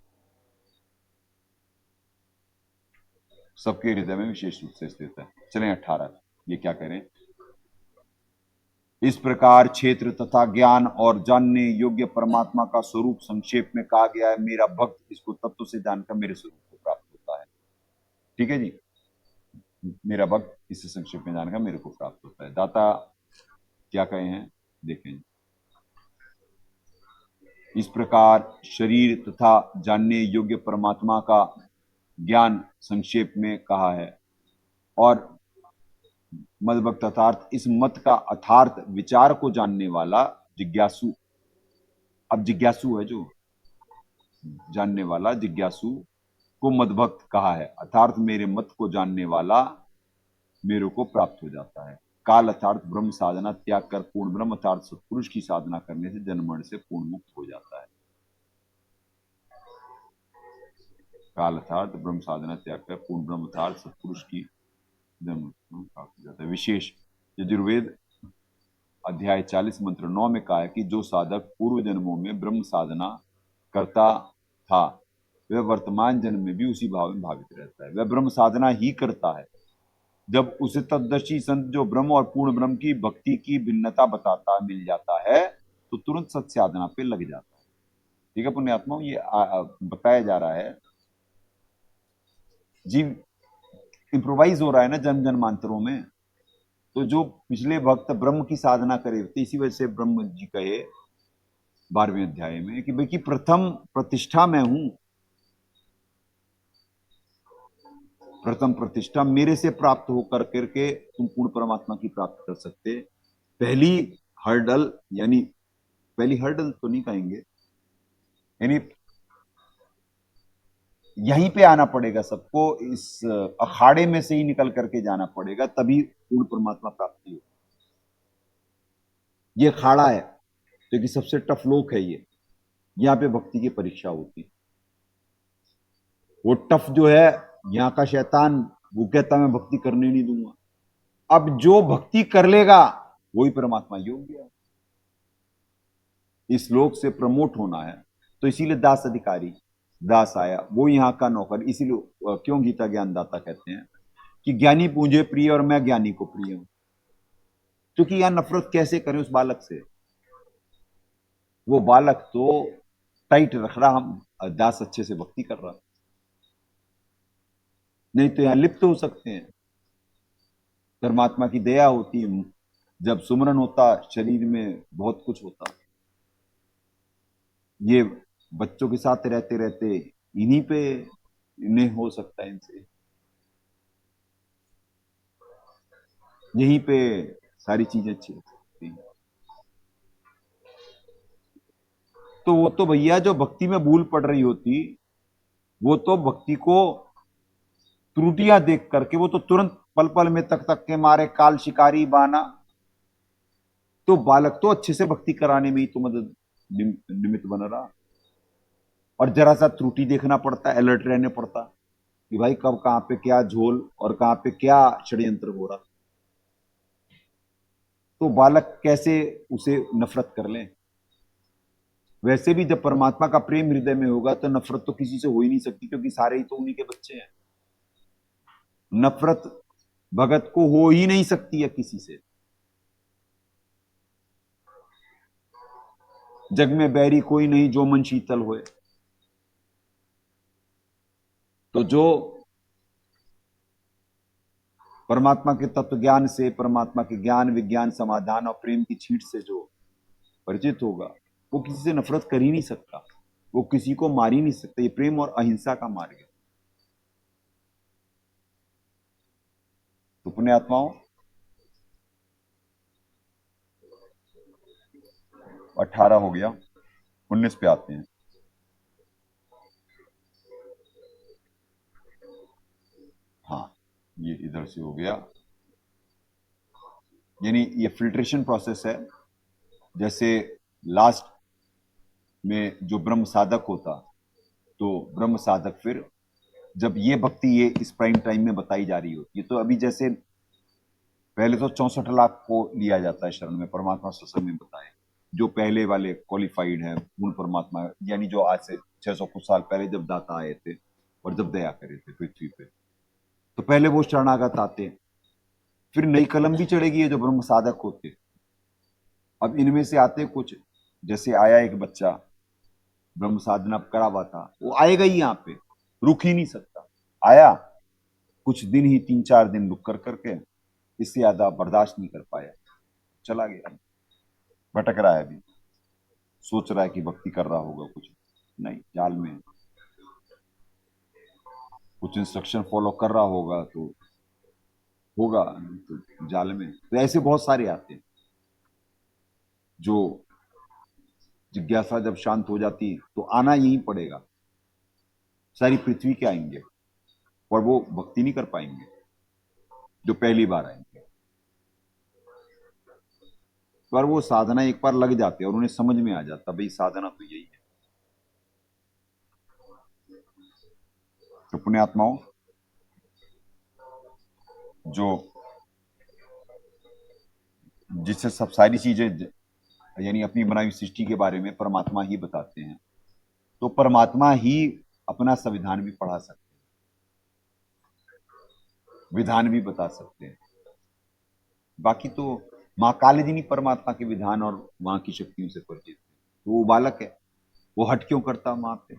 सबके हृदय में विशेष रूप से स्थित है। चलें 18, ये क्या करें। इस प्रकार क्षेत्र तथा ज्ञान और जानने योग्य परमात्मा का स्वरूप संक्षेप में कहा गया है। मेरा भक्त इसको तत्व से जानकर मेरे स्वरूप को प्राप्त होता है। ठीक है जी, मेरा भक्त इसे संक्षेप में जानकर मेरे को प्राप्त होता है। दाता क्या कहे हैं देखें। इस प्रकार शरीर तथा जानने योग्य परमात्मा का ज्ञान संक्षेप में कहा है, और मदभक्त अर्थात इस मत का अर्थार्थ विचार को जानने वाला जिज्ञासु। अब जिज्ञासु है जो जानने वाला, जिज्ञासु को मदभक्त कहा है, अर्थात मेरे मत को जानने वाला मेरे को प्राप्त हो जाता है। काल अर्थात ब्रह्म साधना त्याग कर पूर्ण ब्रह्म अर्थात सत्पुरुष की साधना करने से जन्म मरण से पूर्ण मुक्त हो जाता है। काल अर्थात ब्रह्म साधना त्याग कर पूर्ण ब्रह्म अर्थात सत्पुरुष की जन्म प्राप्त हो जाता है। विशेष यजुर्वेद अध्याय 40 मंत्र 9 में कहा है कि जो साधक पूर्व जन्मों में ब्रह्म साधना करता था वह वर्तमान जन्म में भी उसी भाव में भावित रहता है। वह ब्रह्म साधना ही करता है। जब उसे तत्दर्शी संत जो ब्रह्म और पूर्ण ब्रह्म की भक्ति की भिन्नता बताता मिल जाता है तो तुरंत सत्य साधना पे लग जाता है। ठीक है पुण्यात्मा, ये बताया जा रहा है। जीव इम्प्रोवाइज हो रहा है ना जन्म जन्मांतरों में। तो जो पिछले भक्त ब्रह्म की साधना करे थे, इसी वजह से ब्रह्म जी कहे 12वें अध्याय में कि भाई की प्रथम प्रतिष्ठा मैं हूं, प्रथम प्रतिष्ठा मेरे से प्राप्त होकर करके तुम पूर्ण परमात्मा की प्राप्त कर सकते। पहली हर्डल, यानी पहली हर्डल तो नहीं कहेंगे, यानी यहीं पे आना पड़ेगा सबको, इस अखाड़े में से ही निकल करके जाना पड़ेगा, तभी पूर्ण परमात्मा प्राप्ति हो। ये अखाड़ा है जो कि सबसे टफ लोक है। ये यहाँ पे भक्ति की परीक्षा होती है। वो टफ जो है यहाँ का शैतान, वो कहता मैं भक्ति करने नहीं दूंगा। अब जो भक्ति कर लेगा वही परमात्मा योग्य है। इस लोक से प्रमोट होना है तो इसीलिए दास अधिकारी, दास आया वो यहाँ का नौकर। इसीलिए क्यों गीता ज्ञानदाता कहते हैं कि ज्ञानी पूंजे प्रिय और मैं ज्ञानी को प्रिय हूं। क्योंकि यहां नफरत कैसे करें उस बालक से? वो बालक तो टाइट रख रहा, हम दास अच्छे से भक्ति कर रहा, नहीं तो यहां लिप्त हो सकते हैं। परमात्मा की दया होती है, जब सुमरन होता शरीर में बहुत कुछ होता। ये बच्चों के साथ रहते रहते इन्हीं पे इन्हें हो सकता है, इनसे यहीं पे सारी चीजें अच्छी हो सकती हैं। तो वो तो भैया जो भक्ति में भूल पड़ रही होती, वो तो भक्ति को त्रुटियां देख करके वो तो तुरंत पल पल में तक तक के मारे काल शिकारी बाना। तो बालक तो अच्छे से भक्ति कराने में ही तो मदद निमित्त बन रहा, और जरा सा त्रुटि देखना पड़ता, अलर्ट रहने पड़ता कि भाई कब कहां पे क्या झोल और कहां पे क्या षड्यंत्र हो रहा। तो बालक कैसे उसे नफरत कर ले? वैसे भी जब परमात्मा का प्रेम हृदय में होगा तो नफरत तो किसी से हो ही नहीं सकती, क्योंकि सारे ही तो उन्हीं के बच्चे हैं। नफरत भगत को हो ही नहीं सकती है किसी से। जग में बैरी कोई नहीं जो मन शीतल होए। तो जो परमात्मा के तत्व ज्ञान से, परमात्मा के ज्ञान विज्ञान समाधान और प्रेम की छींट से जो परिचित होगा वो किसी से नफरत कर ही नहीं सकता, वो किसी को मार ही नहीं सकता। ये प्रेम और अहिंसा का मार्ग है। तो पुण्यात्माओं 18 हो गया, 19 पे आते हैं। हाँ, ये इधर से हो गया, यानी ये फिल्ट्रेशन प्रोसेस है। जैसे लास्ट में जो ब्रह्म साधक होता, तो ब्रह्म साधक फिर जब ये भक्ति ये इस प्राइम टाइम में बताई जा रही होती है, तो अभी जैसे पहले तो 64 लाख को लिया जाता है शरण में, परमात्मा सत्संग में बताए। जो पहले वाले क्वालिफाइड है पूर्ण परमात्मा, यानी जो आज से 600 कुछ साल पहले जब दाता आए थे और जब दया करे थे पृथ्वी पे, तो पहले वो शरणागत आते। फिर नई कलम भी चढ़ेगी ये जो ब्रह्म साधक होते। अब इनमें से आते कुछ, जैसे आया एक बच्चा ब्रह्म साधना करा हुआ था, वो आएगा ही यहाँ पे, रुक ही नहीं सकता। आया कुछ दिन ही, 3-4 दिन रुक कर करके इससे ज्यादा बर्दाश्त नहीं कर पाया, चला गया। भटक रहा है अभी, सोच रहा है कि भक्ति कर रहा होगा, कुछ नहीं, जाल में कुछ इंस्ट्रक्शन फॉलो कर रहा होगा तो होगा, तो जाल में। तो ऐसे बहुत सारे आते हैं जो जिज्ञासा जब शांत हो जाती तो आना यही पड़ेगा। सारी पृथ्वी के आएंगे और वो भक्ति नहीं कर पाएंगे जो पहली बार आएंगे। पर वो साधना एक बार लग जाती है और उन्हें समझ में आ जाता भाई साधना तो यही है। तो पुण्यात्माओं, जो जिससे सब सारी चीजें यानी अपनी बनाई हुई सृष्टि के बारे में परमात्मा ही बताते हैं, तो परमात्मा ही अपना संविधान भी पढ़ा सकते हैं, विधान भी बता सकते हैं। बाकी तो माँ काली जी नहीं परमात्मा के विधान और वहां की शक्तियों से परिचित है। तो वो बालक है, वो हट क्यों करता माँ पे?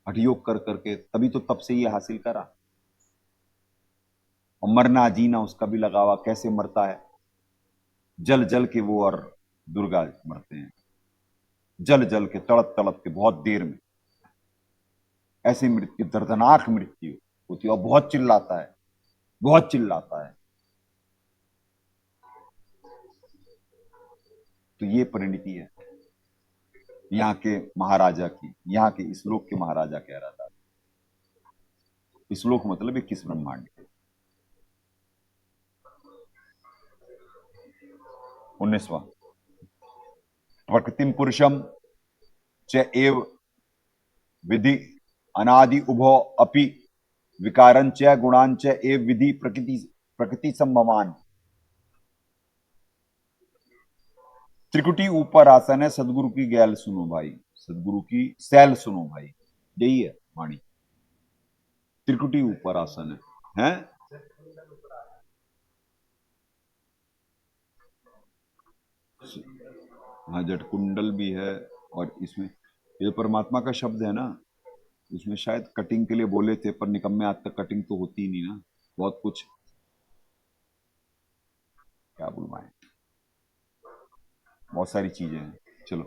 हठ योग कर करके तभी तो तब से ये हासिल करा। और मरना जीना उसका भी लगा हुआ, कैसे मरता है? जल जल के वो और दुर्गा मरते हैं, जल जल के तड़प तड़प के बहुत देर में। ऐसी मृत्यु, दर्दनाक मृत्यु होती है, और बहुत चिल्लाता है, बहुत चिल्लाता है। तो ये परिणति है यहाँ के महाराजा की, यहाँ के इस लोक के महाराजा कह रहा था। इस लोक मतलब 21 ब्रह्मांड के। 19वां, प्रकृतिम पुरुषम च एव विधि अनादि उभो अपि विकारं च गुणां च एव विधि प्रकृति प्रकृति संभवान। त्रिकुटी ऊपर आसन है, सदगुरु की गैल सुनो भाई, सदगुरु की सैल सुनो भाई, यही है वाणी। त्रिकुटी ऊपर आसन है? हाँ, जट कुंडल भी है। और इसमें ये परमात्मा का शब्द है ना, उसमें शायद कटिंग के लिए बोले थे, पर निकम्मे आज तक कटिंग तो होती ही नहीं ना, बहुत कुछ क्या बुलवाएं, बहुत सारी चीजें हैं। चलो,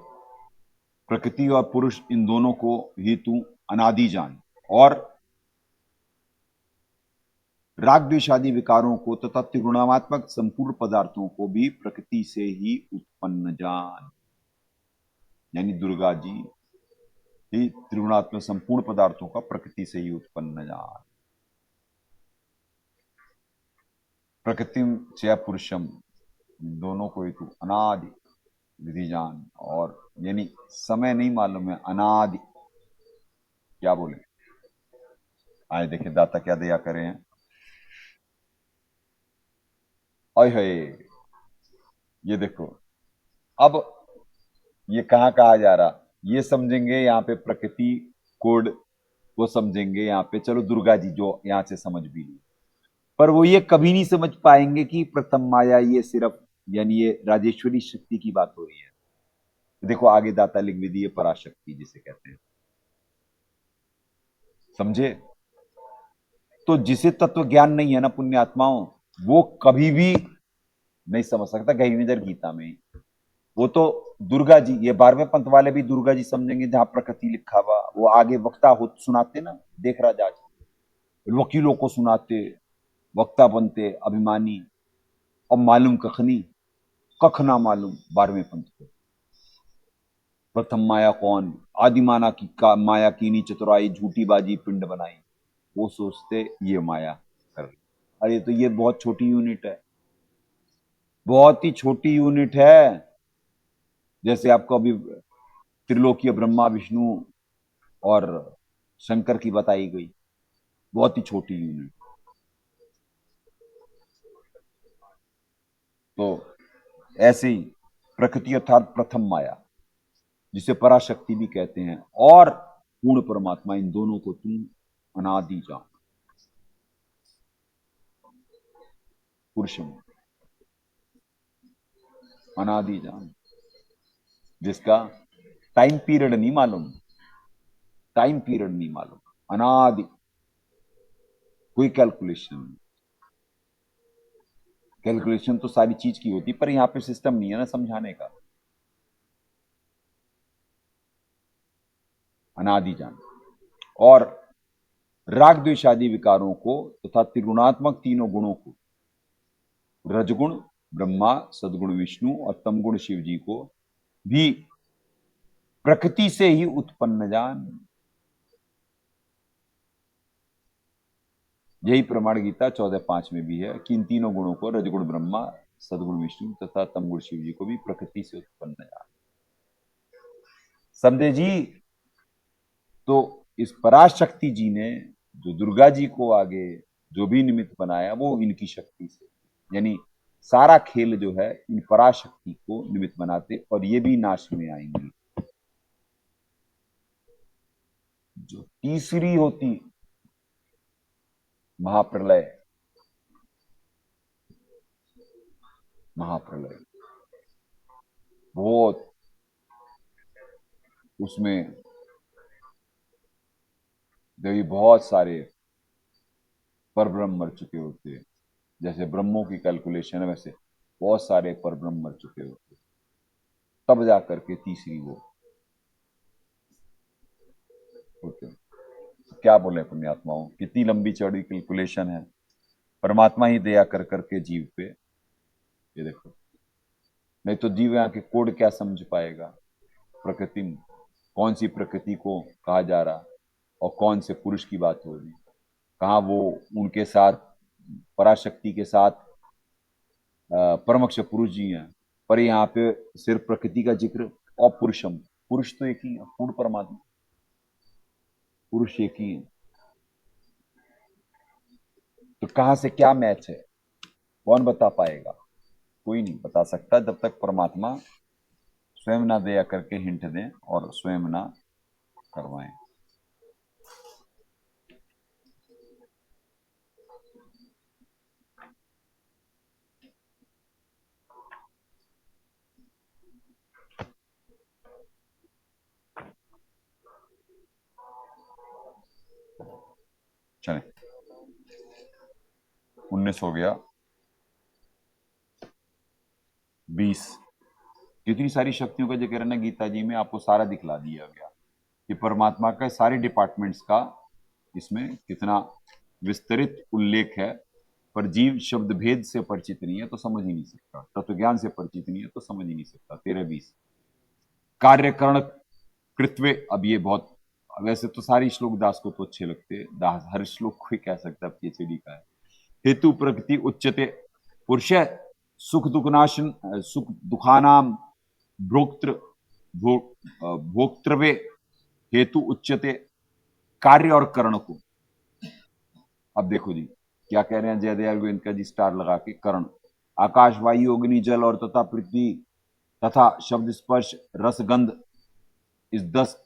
प्रकृति और पुरुष इन दोनों को ही तू अनादि जान, और राग द्वेष आदि विकारों को तथा त्रिगुणात्मक संपूर्ण पदार्थों को भी प्रकृति से ही उत्पन्न जान। यानी दुर्गा जी ही त्रिगुणात्मक संपूर्ण पदार्थों का प्रकृति से ही उत्पन्न जान। प्रकृति च पुरुषम, दोनों को ही तू अनादि विधि जान। और यानी समय नहीं मालूम है, अनादि। क्या बोले? आए देखे दाता क्या दया करे हैं। ओए होए, ये देखो, अब ये कहाँ कहा जा रहा, ये समझेंगे यहाँ पे प्रकृति कोड, वो समझेंगे यहाँ पे, चलो दुर्गा जी जो यहाँ से समझ भी ली, पर वो ये कभी नहीं समझ पाएंगे कि प्रथम माया ये सिर्फ यानी ये राजेश्वरी शक्ति की बात हो रही है। देखो आगे दाता लिख भी दिए, पराशक्ति जिसे कहते हैं, समझे? तो जिसे तत्व ज्ञान नहीं है ना पुण्यात्माओं, वो कभी भी नहीं समझ सकता। गई नजर गीता में, वो तो दुर्गा जी, ये 12वें पंथ वाले भी दुर्गा जी समझेंगे जहां प्रकृति लिखा हुआ, वो आगे वक्ता हो सुनाते ना, देख रहा जाज, वकीलों को सुनाते, वक्ता बनते अभिमानी, और मालूम कखनी, कख ना मालूम 12वें पंथ को। प्रथम माया कौन? आदि माना की का माया कीनी चतुराई, झूठी बाजी पिंड बनाई। वो सोचते ये माया कर रही। अरे तो ये बहुत छोटी यूनिट है, बहुत ही छोटी यूनिट है। जैसे आपको अभी त्रिलोकीय ब्रह्मा विष्णु और शंकर की बताई गई, बहुत ही छोटी यूनिट। तो ऐसे ही प्रकृति अर्थात प्रथम माया, जिसे पराशक्ति भी कहते हैं, और पूर्ण परमात्मा, इन दोनों को तुम अनादि जान। पुरुषम, अनादि जान, जिसका टाइम पीरियड नहीं मालूम, टाइम पीरियड नहीं मालूम, अनादि, कोई कैलकुलेशन। कैलकुलेशन तो सारी चीज की होती, पर यहां पे सिस्टम नहीं है ना समझाने का। अनादि जान, और राग द्वेष आदि विकारों को तथा त्रिगुणात्मक तीनों गुणों को, रजगुण ब्रह्मा, सदगुण विष्णु और तमगुण शिव जी को भी प्रकृति से ही उत्पन्न जान। यही प्रमाण गीता 14:5 में भी है कि इन तीनों गुणों को, रजगुण ब्रह्मा, सदगुण विष्णु तथा तमगुण शिव जी को भी प्रकृति से उत्पन्न जान। समझे जी? तो इस पराशक्ति जी ने जो दुर्गा जी को आगे जो भी निमित्त बनाया वो इनकी शक्ति से, यानी सारा खेल जो है इन पराशक्ति को निमित्त बनाते, और ये भी नाश में आएंगी। जो तीसरी होती महाप्रलय, महाप्रलय बहुत, उसमें देवी बहुत सारे परब्रह्म मर चुके होते हैं, जैसे ब्रह्मों की कैलकुलेशन है वैसे बहुत सारे परब्रह्म मर चुके होते हैं, तब जाकर के तीसरी वो होते हैं। क्या बोले पुण्यात्माओं, कितनी लंबी चौड़ी कैलकुलेशन है, परमात्मा ही दया कर करके जीव पे, ये देखो, नहीं तो जीव यहाँ के कोड क्या समझ पाएगा, प्रकृति में कौन सी प्रकृति को कहा जा रहा और कौन से पुरुष की बात हो रही, कहाँ वो उनके साथ पराशक्ति के साथ परमक्ष पुरुष जी हैं, पर यहाँ पे सिर्फ प्रकृति का जिक्र और पुरुषम, पुरुष तो एक ही है, पूर्ण परमात्मा, पुरुष एक ही है, तो कहाँ से क्या मैच है, कौन बता पाएगा, कोई नहीं बता सकता जब तक परमात्मा स्वयं ना दया करके हिंट दें और स्वयं ना करवाएं। चले 19 हो गया, 20, कितनी सारी शक्तियों का जिक्र है ना गीता जी में, आपको सारा दिखला दिया गया कि परमात्मा का सारे डिपार्टमेंट्स का इसमें कितना विस्तृत उल्लेख है, पर जीव शब्द भेद से परिचित नहीं है तो समझ ही नहीं सकता, तत्व ज्ञान से परिचित नहीं है तो समझ ही नहीं सकता। 13-20 कार्यकरण कृत्वे, अब ये बहुत, वैसे तो सारी श्लोक दास को तो अच्छे लगते हैं, दास हर श्लोक को ही कह सकता है पीएचडी का है। हेतु प्रकृति उच्चते पुरुष सुख दुखनाशन, सुख दुखानाम भोक्तृ भोक्तृवे हेतु उच्चते कार्य और कर्ण को। अब देखो जी क्या कह रहे हैं जयदयाल गोविंद जी स्टार लगा के, कर्ण आकाश वायु अग्नि जल और तथा पृथ्वी तथा शब्द स्पर्श रसगंध, इस 10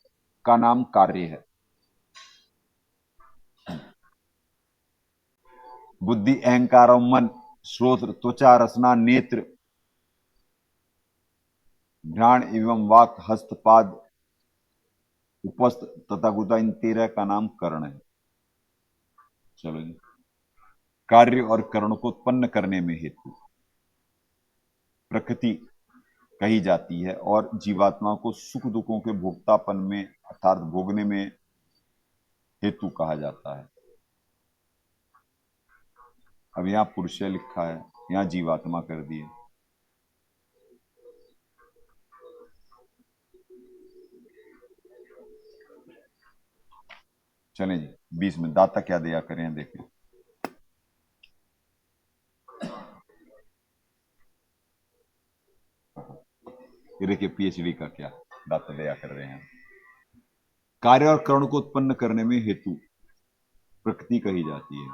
का नाम कार्य है। बुद्धि अहंकार और मन, श्रोत्र त्वचा रसना नेत्र घ्राण एवं वाक हस्त पाद उपस्थ तथा गुदा, इन 13 का नाम कर्ण है। चलो जी, कार्य और कर्ण को उत्पन्न करने में हेतु प्रकृति कही जाती है और जीवात्मा को सुख दुखों के भोक्तापन में अर्थात भोगने में हेतु कहा जाता है। अब यहां पुरुष लिखा है, यहां जीवात्मा कर दिए। चलें जी 20 में दाता क्या दया करें देखें। ये देखिए पीएचडी का क्या दाता दया कर रहे हैं। कार्य और कर्ण को उत्पन्न करने में हेतु प्रकृति कही जाती है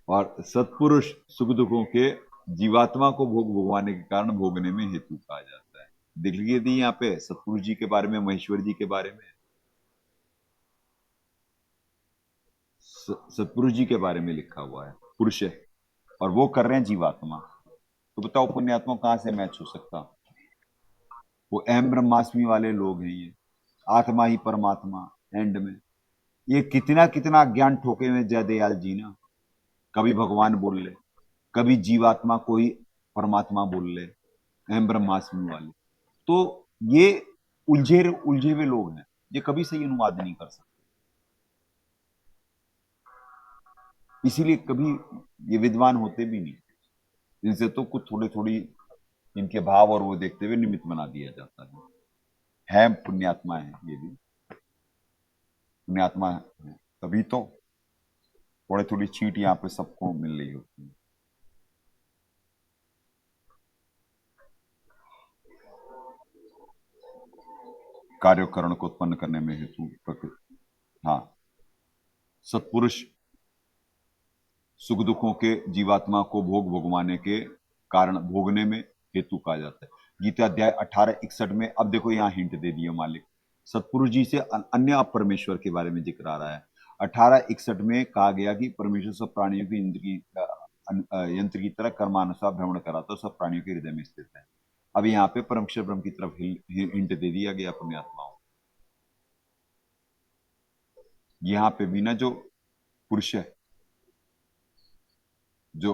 और सत्पुरुष सुख दुखों के जीवात्मा को भोगवाने के कारण भोगने में हेतु कहा जाता है। देख लीजिए थी यहाँ पे सतपुरुष जी के बारे में, महेश्वर जी के बारे में, सतपुरुष जी के बारे में लिखा हुआ है पुरुष है और वो कर रहे हैं जीवात्मा, तो बताओ पुण्यात्मा कहां से मैच हो सकता। वो अहम ब्रह्मास्मि वाले लोग हैं, ये आत्मा ही परमात्मा एंड में, ये कितना कितना ज्ञान ठोके हुए जयदयाल जी ना, कभी भगवान बोल ले, कभी जीवात्मा को ही परमात्मा बोल ले, अहम ब्रह्मास्मि वाले, तो ये उलझे हुए लोग हैं, ये कभी सही अनुवाद नहीं कर सकते, इसीलिए कभी ये विद्वान होते भी नहीं, इनसे तो कुछ थोड़ी थोड़ी इनके भाव और वो देखते हुए निमित्त बना दिया जाता है पुण्यात्मा है, ये भी पुण्यात्मा है, तभी तो थोड़ी थोड़ी चीट यहाँ पे सबको मिल रही होती है। कार्यकरण को उत्पन्न करने में हेतु प्रकृति। हाँ, सत्पुरुष सुख दुखों के जीवात्मा को भोग भोगवाने के कारण भोगने में हेतु कहा जाता है। गीता अध्याय 18:61 में अब देखो यहाँ हिंट दे दिया मालिक, सतपुरुष जी से अन्य अपरमेश्वर के बारे में जिक्र आ रहा है। 18:61 में कहा गया कि परमेश्वर सब प्राणियों की यंत्र की तरह कर्मानुसार भ्रमण कराता है, सब प्राणियों के हृदय में स्थित है। अब यहाँ पे परमेश्वर ब्रह्म की तरफ हिंट दे दिया गया पुण्यात्माओं। यहाँ पे भी ना जो पुरुष है जो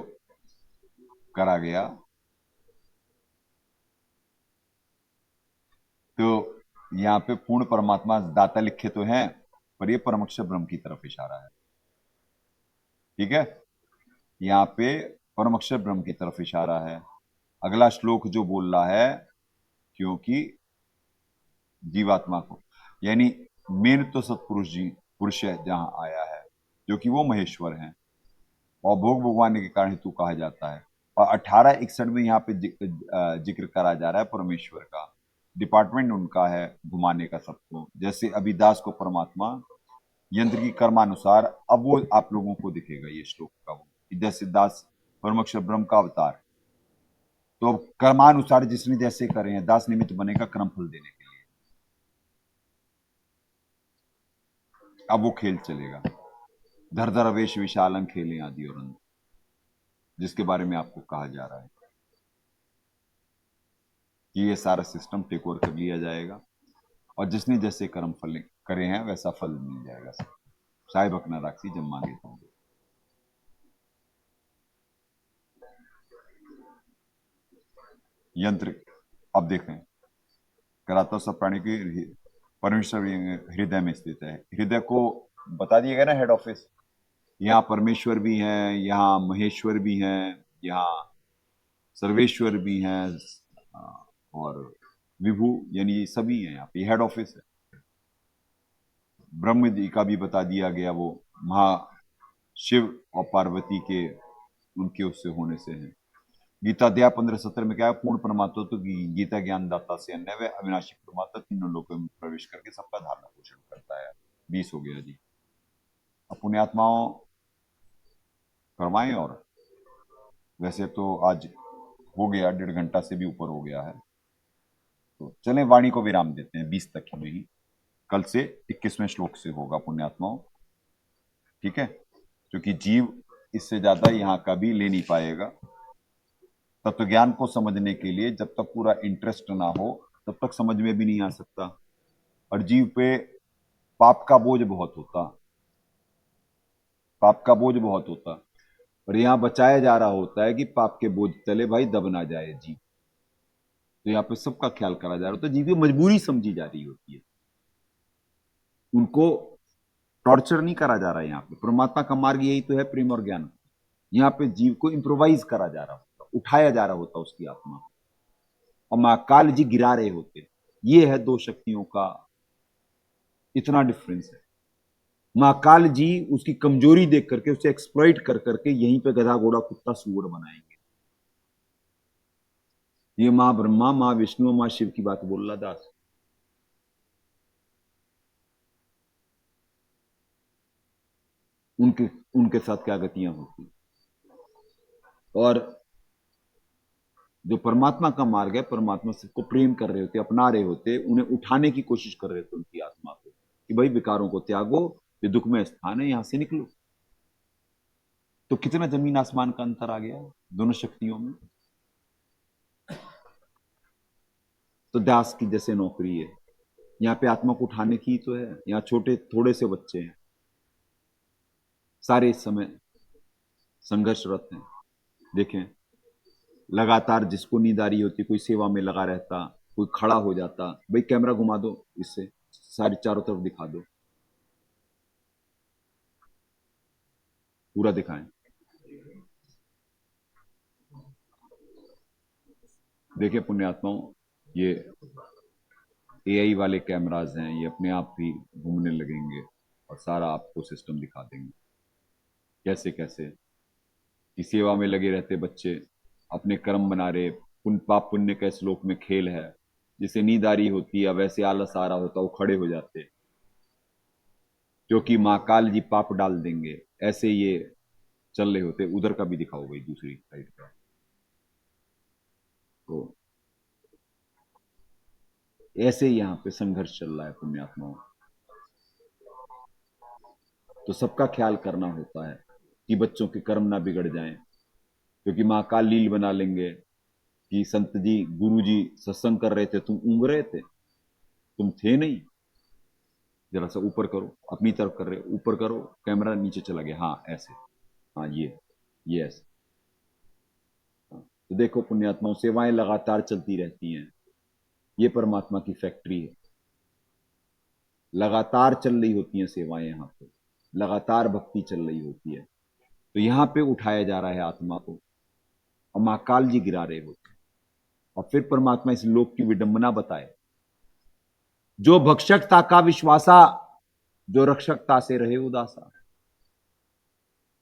करा गया, तो यहाँ पे पूर्ण परमात्मा दाता लिखे तो हैं, पर ये परमोक्ष ब्रह्म की तरफ इशारा है। ठीक है, यहाँ पे परमोक्ष ब्रह्म की तरफ इशारा है। अगला श्लोक जो बोल रहा है, क्योंकि जीवात्मा को, यानी मेन तो सत्पुरुष जी पुरुष है जहां आया है, जो कि वो महेश्वर हैं और भोग भोगवाने के कारण हेतु कहा जाता है। और 18:61 में यहाँ पे जिक्र करा जा रहा है परमेश्वर का, डिपार्टमेंट उनका है घुमाने का सबको। जैसे अभी दास को परमात्मा यंत्र की कर्मानुसार, अब वो आप लोगों को दिखेगा ये श्लोक का, वो जैसे दास परमोक्ष ब्रह्म का अवतार, तो अब कर्मानुसार जिसने जैसे करे हैं, दास निमित्त बनेगा कर्म फल देने के लिए। अब वो खेल चलेगा, धर धर वेश विशालंग खेले आदि और अंत, जिसके बारे में आपको कहा जा रहा है कि ये सारा सिस्टम टेक ओवर कर लिया जाएगा और जिसने जैसे कर्म फल करे हैं वैसा फल मिल जाएगा। साहिब अपना राक्षी जब मांगे तो। यंत्र अब देखें, कराता सब प्राणी की परमेश्वर हृदय में स्थित है। हृदय को बता दिया गया ना, हेड ऑफिस। यहाँ परमेश्वर भी है, यहाँ महेश्वर भी है, यहाँ सर्वेश्वर भी हैं और विभु, यानी ये सभी हैं यहाँ पे, हेड ऑफिस है। ब्रह्म जी का भी बता दिया गया, वो महाशिव और पार्वती के उनके उससे होने से हैं। गीता अध्याय 15-17 में क्या है, पूर्ण परमात्मा तो गीता ज्ञान दाता से अन्य व अविनाशी परमात्मा तीनों लोगों में प्रवेश करके सबका धारण पोषण करता है। 20 हो गया जी। अब पुण्यात्माओं फरमाएं, और वैसे तो आज हो गया 1.5 घंटा से भी ऊपर हो गया है, तो चलें वाणी को विराम देते हैं 20 तक में ही। कल से 21वें श्लोक से होगा पुण्यात्माओं, ठीक है, क्योंकि जीव इससे ज्यादा यहाँ का भी ले नहीं पाएगा। तत्व ज्ञान को समझने के लिए जब तक पूरा इंटरेस्ट ना हो तब तक समझ में भी नहीं आ सकता। और जीव पे पाप का बोझ बहुत होता, पाप का बोझ बहुत होता, और यहाँ बचाया जा रहा होता है कि पाप के बोझ तले भाई दब ना जाए जीव। तो यहाँ पे सबका ख्याल करा जा रहा होता है, जीव की मजबूरी समझी जा रही होती है, उनको टॉर्चर नहीं करा जा रहा है। यहाँ पे परमात्मा का मार्ग यही तो है, प्रेम और ज्ञान। यहाँ पे जीव को इम्प्रोवाइज करा जा रहा होता, उठाया जा रहा होता उसकी आत्मा, और महाकाल जी गिरा रहे होते। ये है दो शक्तियों का इतना डिफरेंस है। महाकाल जी उसकी कमजोरी देख करके उसे एक्सप्लॉइट कर करके यहीं पे गधा घोड़ा कुत्ता सूअर बनाएंगे। ये मां ब्रह्मा, मां विष्णु, मां शिव की बात बोल रहा दास। उनके उनके साथ क्या गतियां होती। और जो परमात्मा का मार्ग है, परमात्मा सबको प्रेम कर रहे होते, अपना रहे होते, उन्हें उठाने की कोशिश कर रहे थे उनकी आत्मा को, कि भाई विकारों को त्यागो, ये दुख में स्थान है, यहां से निकलो। तो कितना जमीन आसमान का अंतर आ गया दोनों शक्तियों में। तो दास की जैसे नौकरी है, यहाँ पे आत्मा को उठाने की तो है। यहाँ छोटे थोड़े से बच्चे हैं, सारे इस समय संघर्षरत हैं। देखें, लगातार जिसको नींद आ रही होती, कोई सेवा में लगा रहता, कोई खड़ा हो जाता, भाई कैमरा घुमा दो, इससे सारी चारों तरफ दिखा दो, पूरा दिखाएं। देखिए पुण्यात्माओं, ये एआई वाले कैमराज हैं, ये अपने आप ही घूमने लगेंगे और सारा आपको सिस्टम दिखा देंगे कैसे कैसे कि सेवा में लगे रहते बच्चे, अपने कर्म बना रहे, पुण्य पाप पुण्य के श्लोक में खेल है, जैसे नींद आ रही होती है, वैसे आलस आ रहा होता, वो खड़े हो जाते क्योंकि माँ काल जी पाप डाल देंगे, ऐसे ये चल रहे होते। उधर का भी दिखाओ भाई, दूसरी साइड का। तो ऐसे ही यहाँ पे संघर्ष चल रहा है पुण्यात्माओं। तो सबका ख्याल करना होता है कि बच्चों के कर्म ना बिगड़ जाएं, क्योंकि माँ काल लील बना लेंगे कि संत जी गुरु जी सत्संग कर रहे थे, तुम ऊँग रहे थे, तुम थे नहीं, जरा सा ऊपर करो, अपनी तरफ कर रहे, ऊपर करो, कैमरा नीचे चला गया, हाँ ऐसे, हाँ ये ऐसे। हाँ, तो देखो पुण्यात्माओं, सेवाएं लगातार चलती रहती हैं। ये परमात्मा की फैक्ट्री है, लगातार चल रही होती हैं सेवाएं यहाँ पे, लगातार भक्ति चल रही होती है। तो यहाँ पे उठाया जा रहा है आत्मा को, और महाकाल जी गिरा रहे होते हैं। और फिर परमात्मा इस लोक की विडंबना बताए, जो भक्षकता का विश्वासा, जो रक्षकता से रहे उदासा।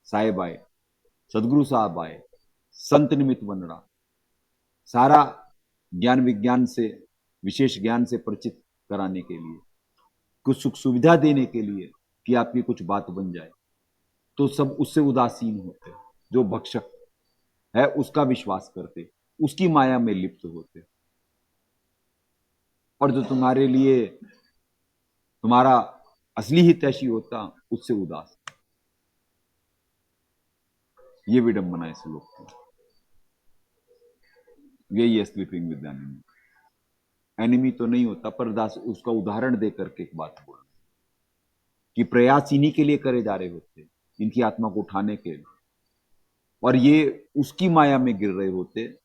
साहेब आए, सदगुरु साहब आए, संत निमित्त बन रहा, सारा ज्ञान विज्ञान से, विशेष ज्ञान से परिचित कराने के लिए, कुछ सुख सुविधा देने के लिए कि आपकी कुछ बात बन जाए, तो सब उससे उदासीन होते। जो भक्षक है उसका विश्वास करते, उसकी माया में लिप्त होते, और जो तुम्हारे लिए तुम्हारा असली हितैषी होता, उससे उदास। ये विडंबना है इस लोक की। यही है स्लीपिंग विद एनिमी। एनिमी तो नहीं होता, पर दास उसका उदाहरण दे करके एक बात बोल, कि प्रयास इन्हीं के लिए करे जा रहे होते, इनकी आत्मा को उठाने के लिए, और ये उसकी माया में गिर रहे होते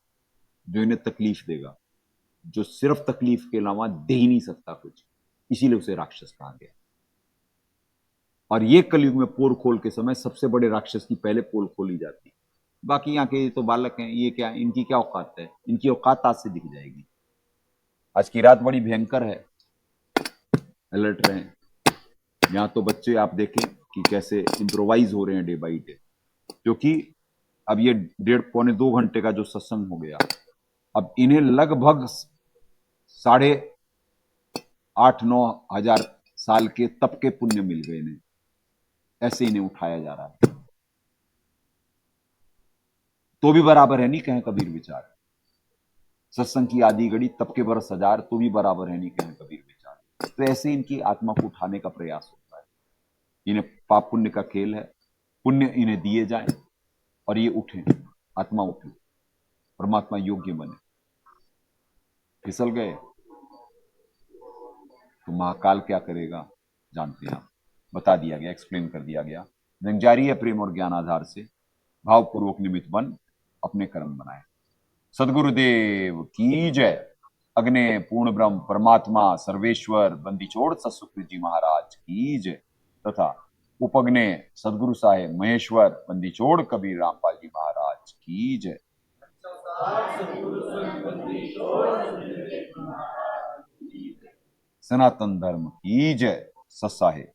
जो इन्हें तकलीफ देगा, जो सिर्फ तकलीफ के अलावा दे ही नहीं सकता कुछ, इसीलिए उसे राक्षस कहा गया। और ये कलयुग में पोल खोल के समय सबसे बड़े राक्षस की पहले पोल खोली जाती है। बाकी यहाँ के तो बालक हैं, ये क्या, इनकी क्या औकात है, इनकी औकात आज से दिख जाएगी। आज की रात बड़ी भयंकर है, अलर्ट रहें। यहाँ तो बच्चे आप देखें कि कैसे इम्प्रोवाइज हो रहे हैं डे बाई डे, क्योंकि अब ये 1.5-2 घंटे का जो सत्संग हो गया, अब इन्हें लगभग 8,500-9 हजार साल के तप के पुण्य मिल गए इन्हें, ऐसे इन्हें उठाया जा रहा है। तो भी बराबर है नहीं, कहें कबीर विचार, सत्संग की आदि घड़ी तप के बरस हजार, तो भी बराबर है नहीं, कहें कबीर विचार। तो ऐसे इनकी आत्मा को उठाने का प्रयास होता है। इन्हें पाप पुण्य का खेल है, पुण्य इन्हें दिए जाए और ये उठे, आत्मा उठे, परमात्मा योग्य बने। फिसल गए तो महाकाल क्या करेगा जानते हैं आप, बता दिया गया, एक्सप्लेन कर दिया गया। जंग जारी है प्रेम और ज्ञान आधार से, भावपूर्वक निमित्त बन अपने कर्म बनाए। सदगुरुदेव की जय। अग्ने पूर्ण ब्रह्म परमात्मा सर्वेश्वर बंदी छोड़ सतसुकृत जी महाराज की जय, तथा उपग्ने सदगुरु साहेब महेश्वर बंदी छोड़ कबीर रामपाल जी महाराज की जय। सनातन धर्म की जय। सत साहेब।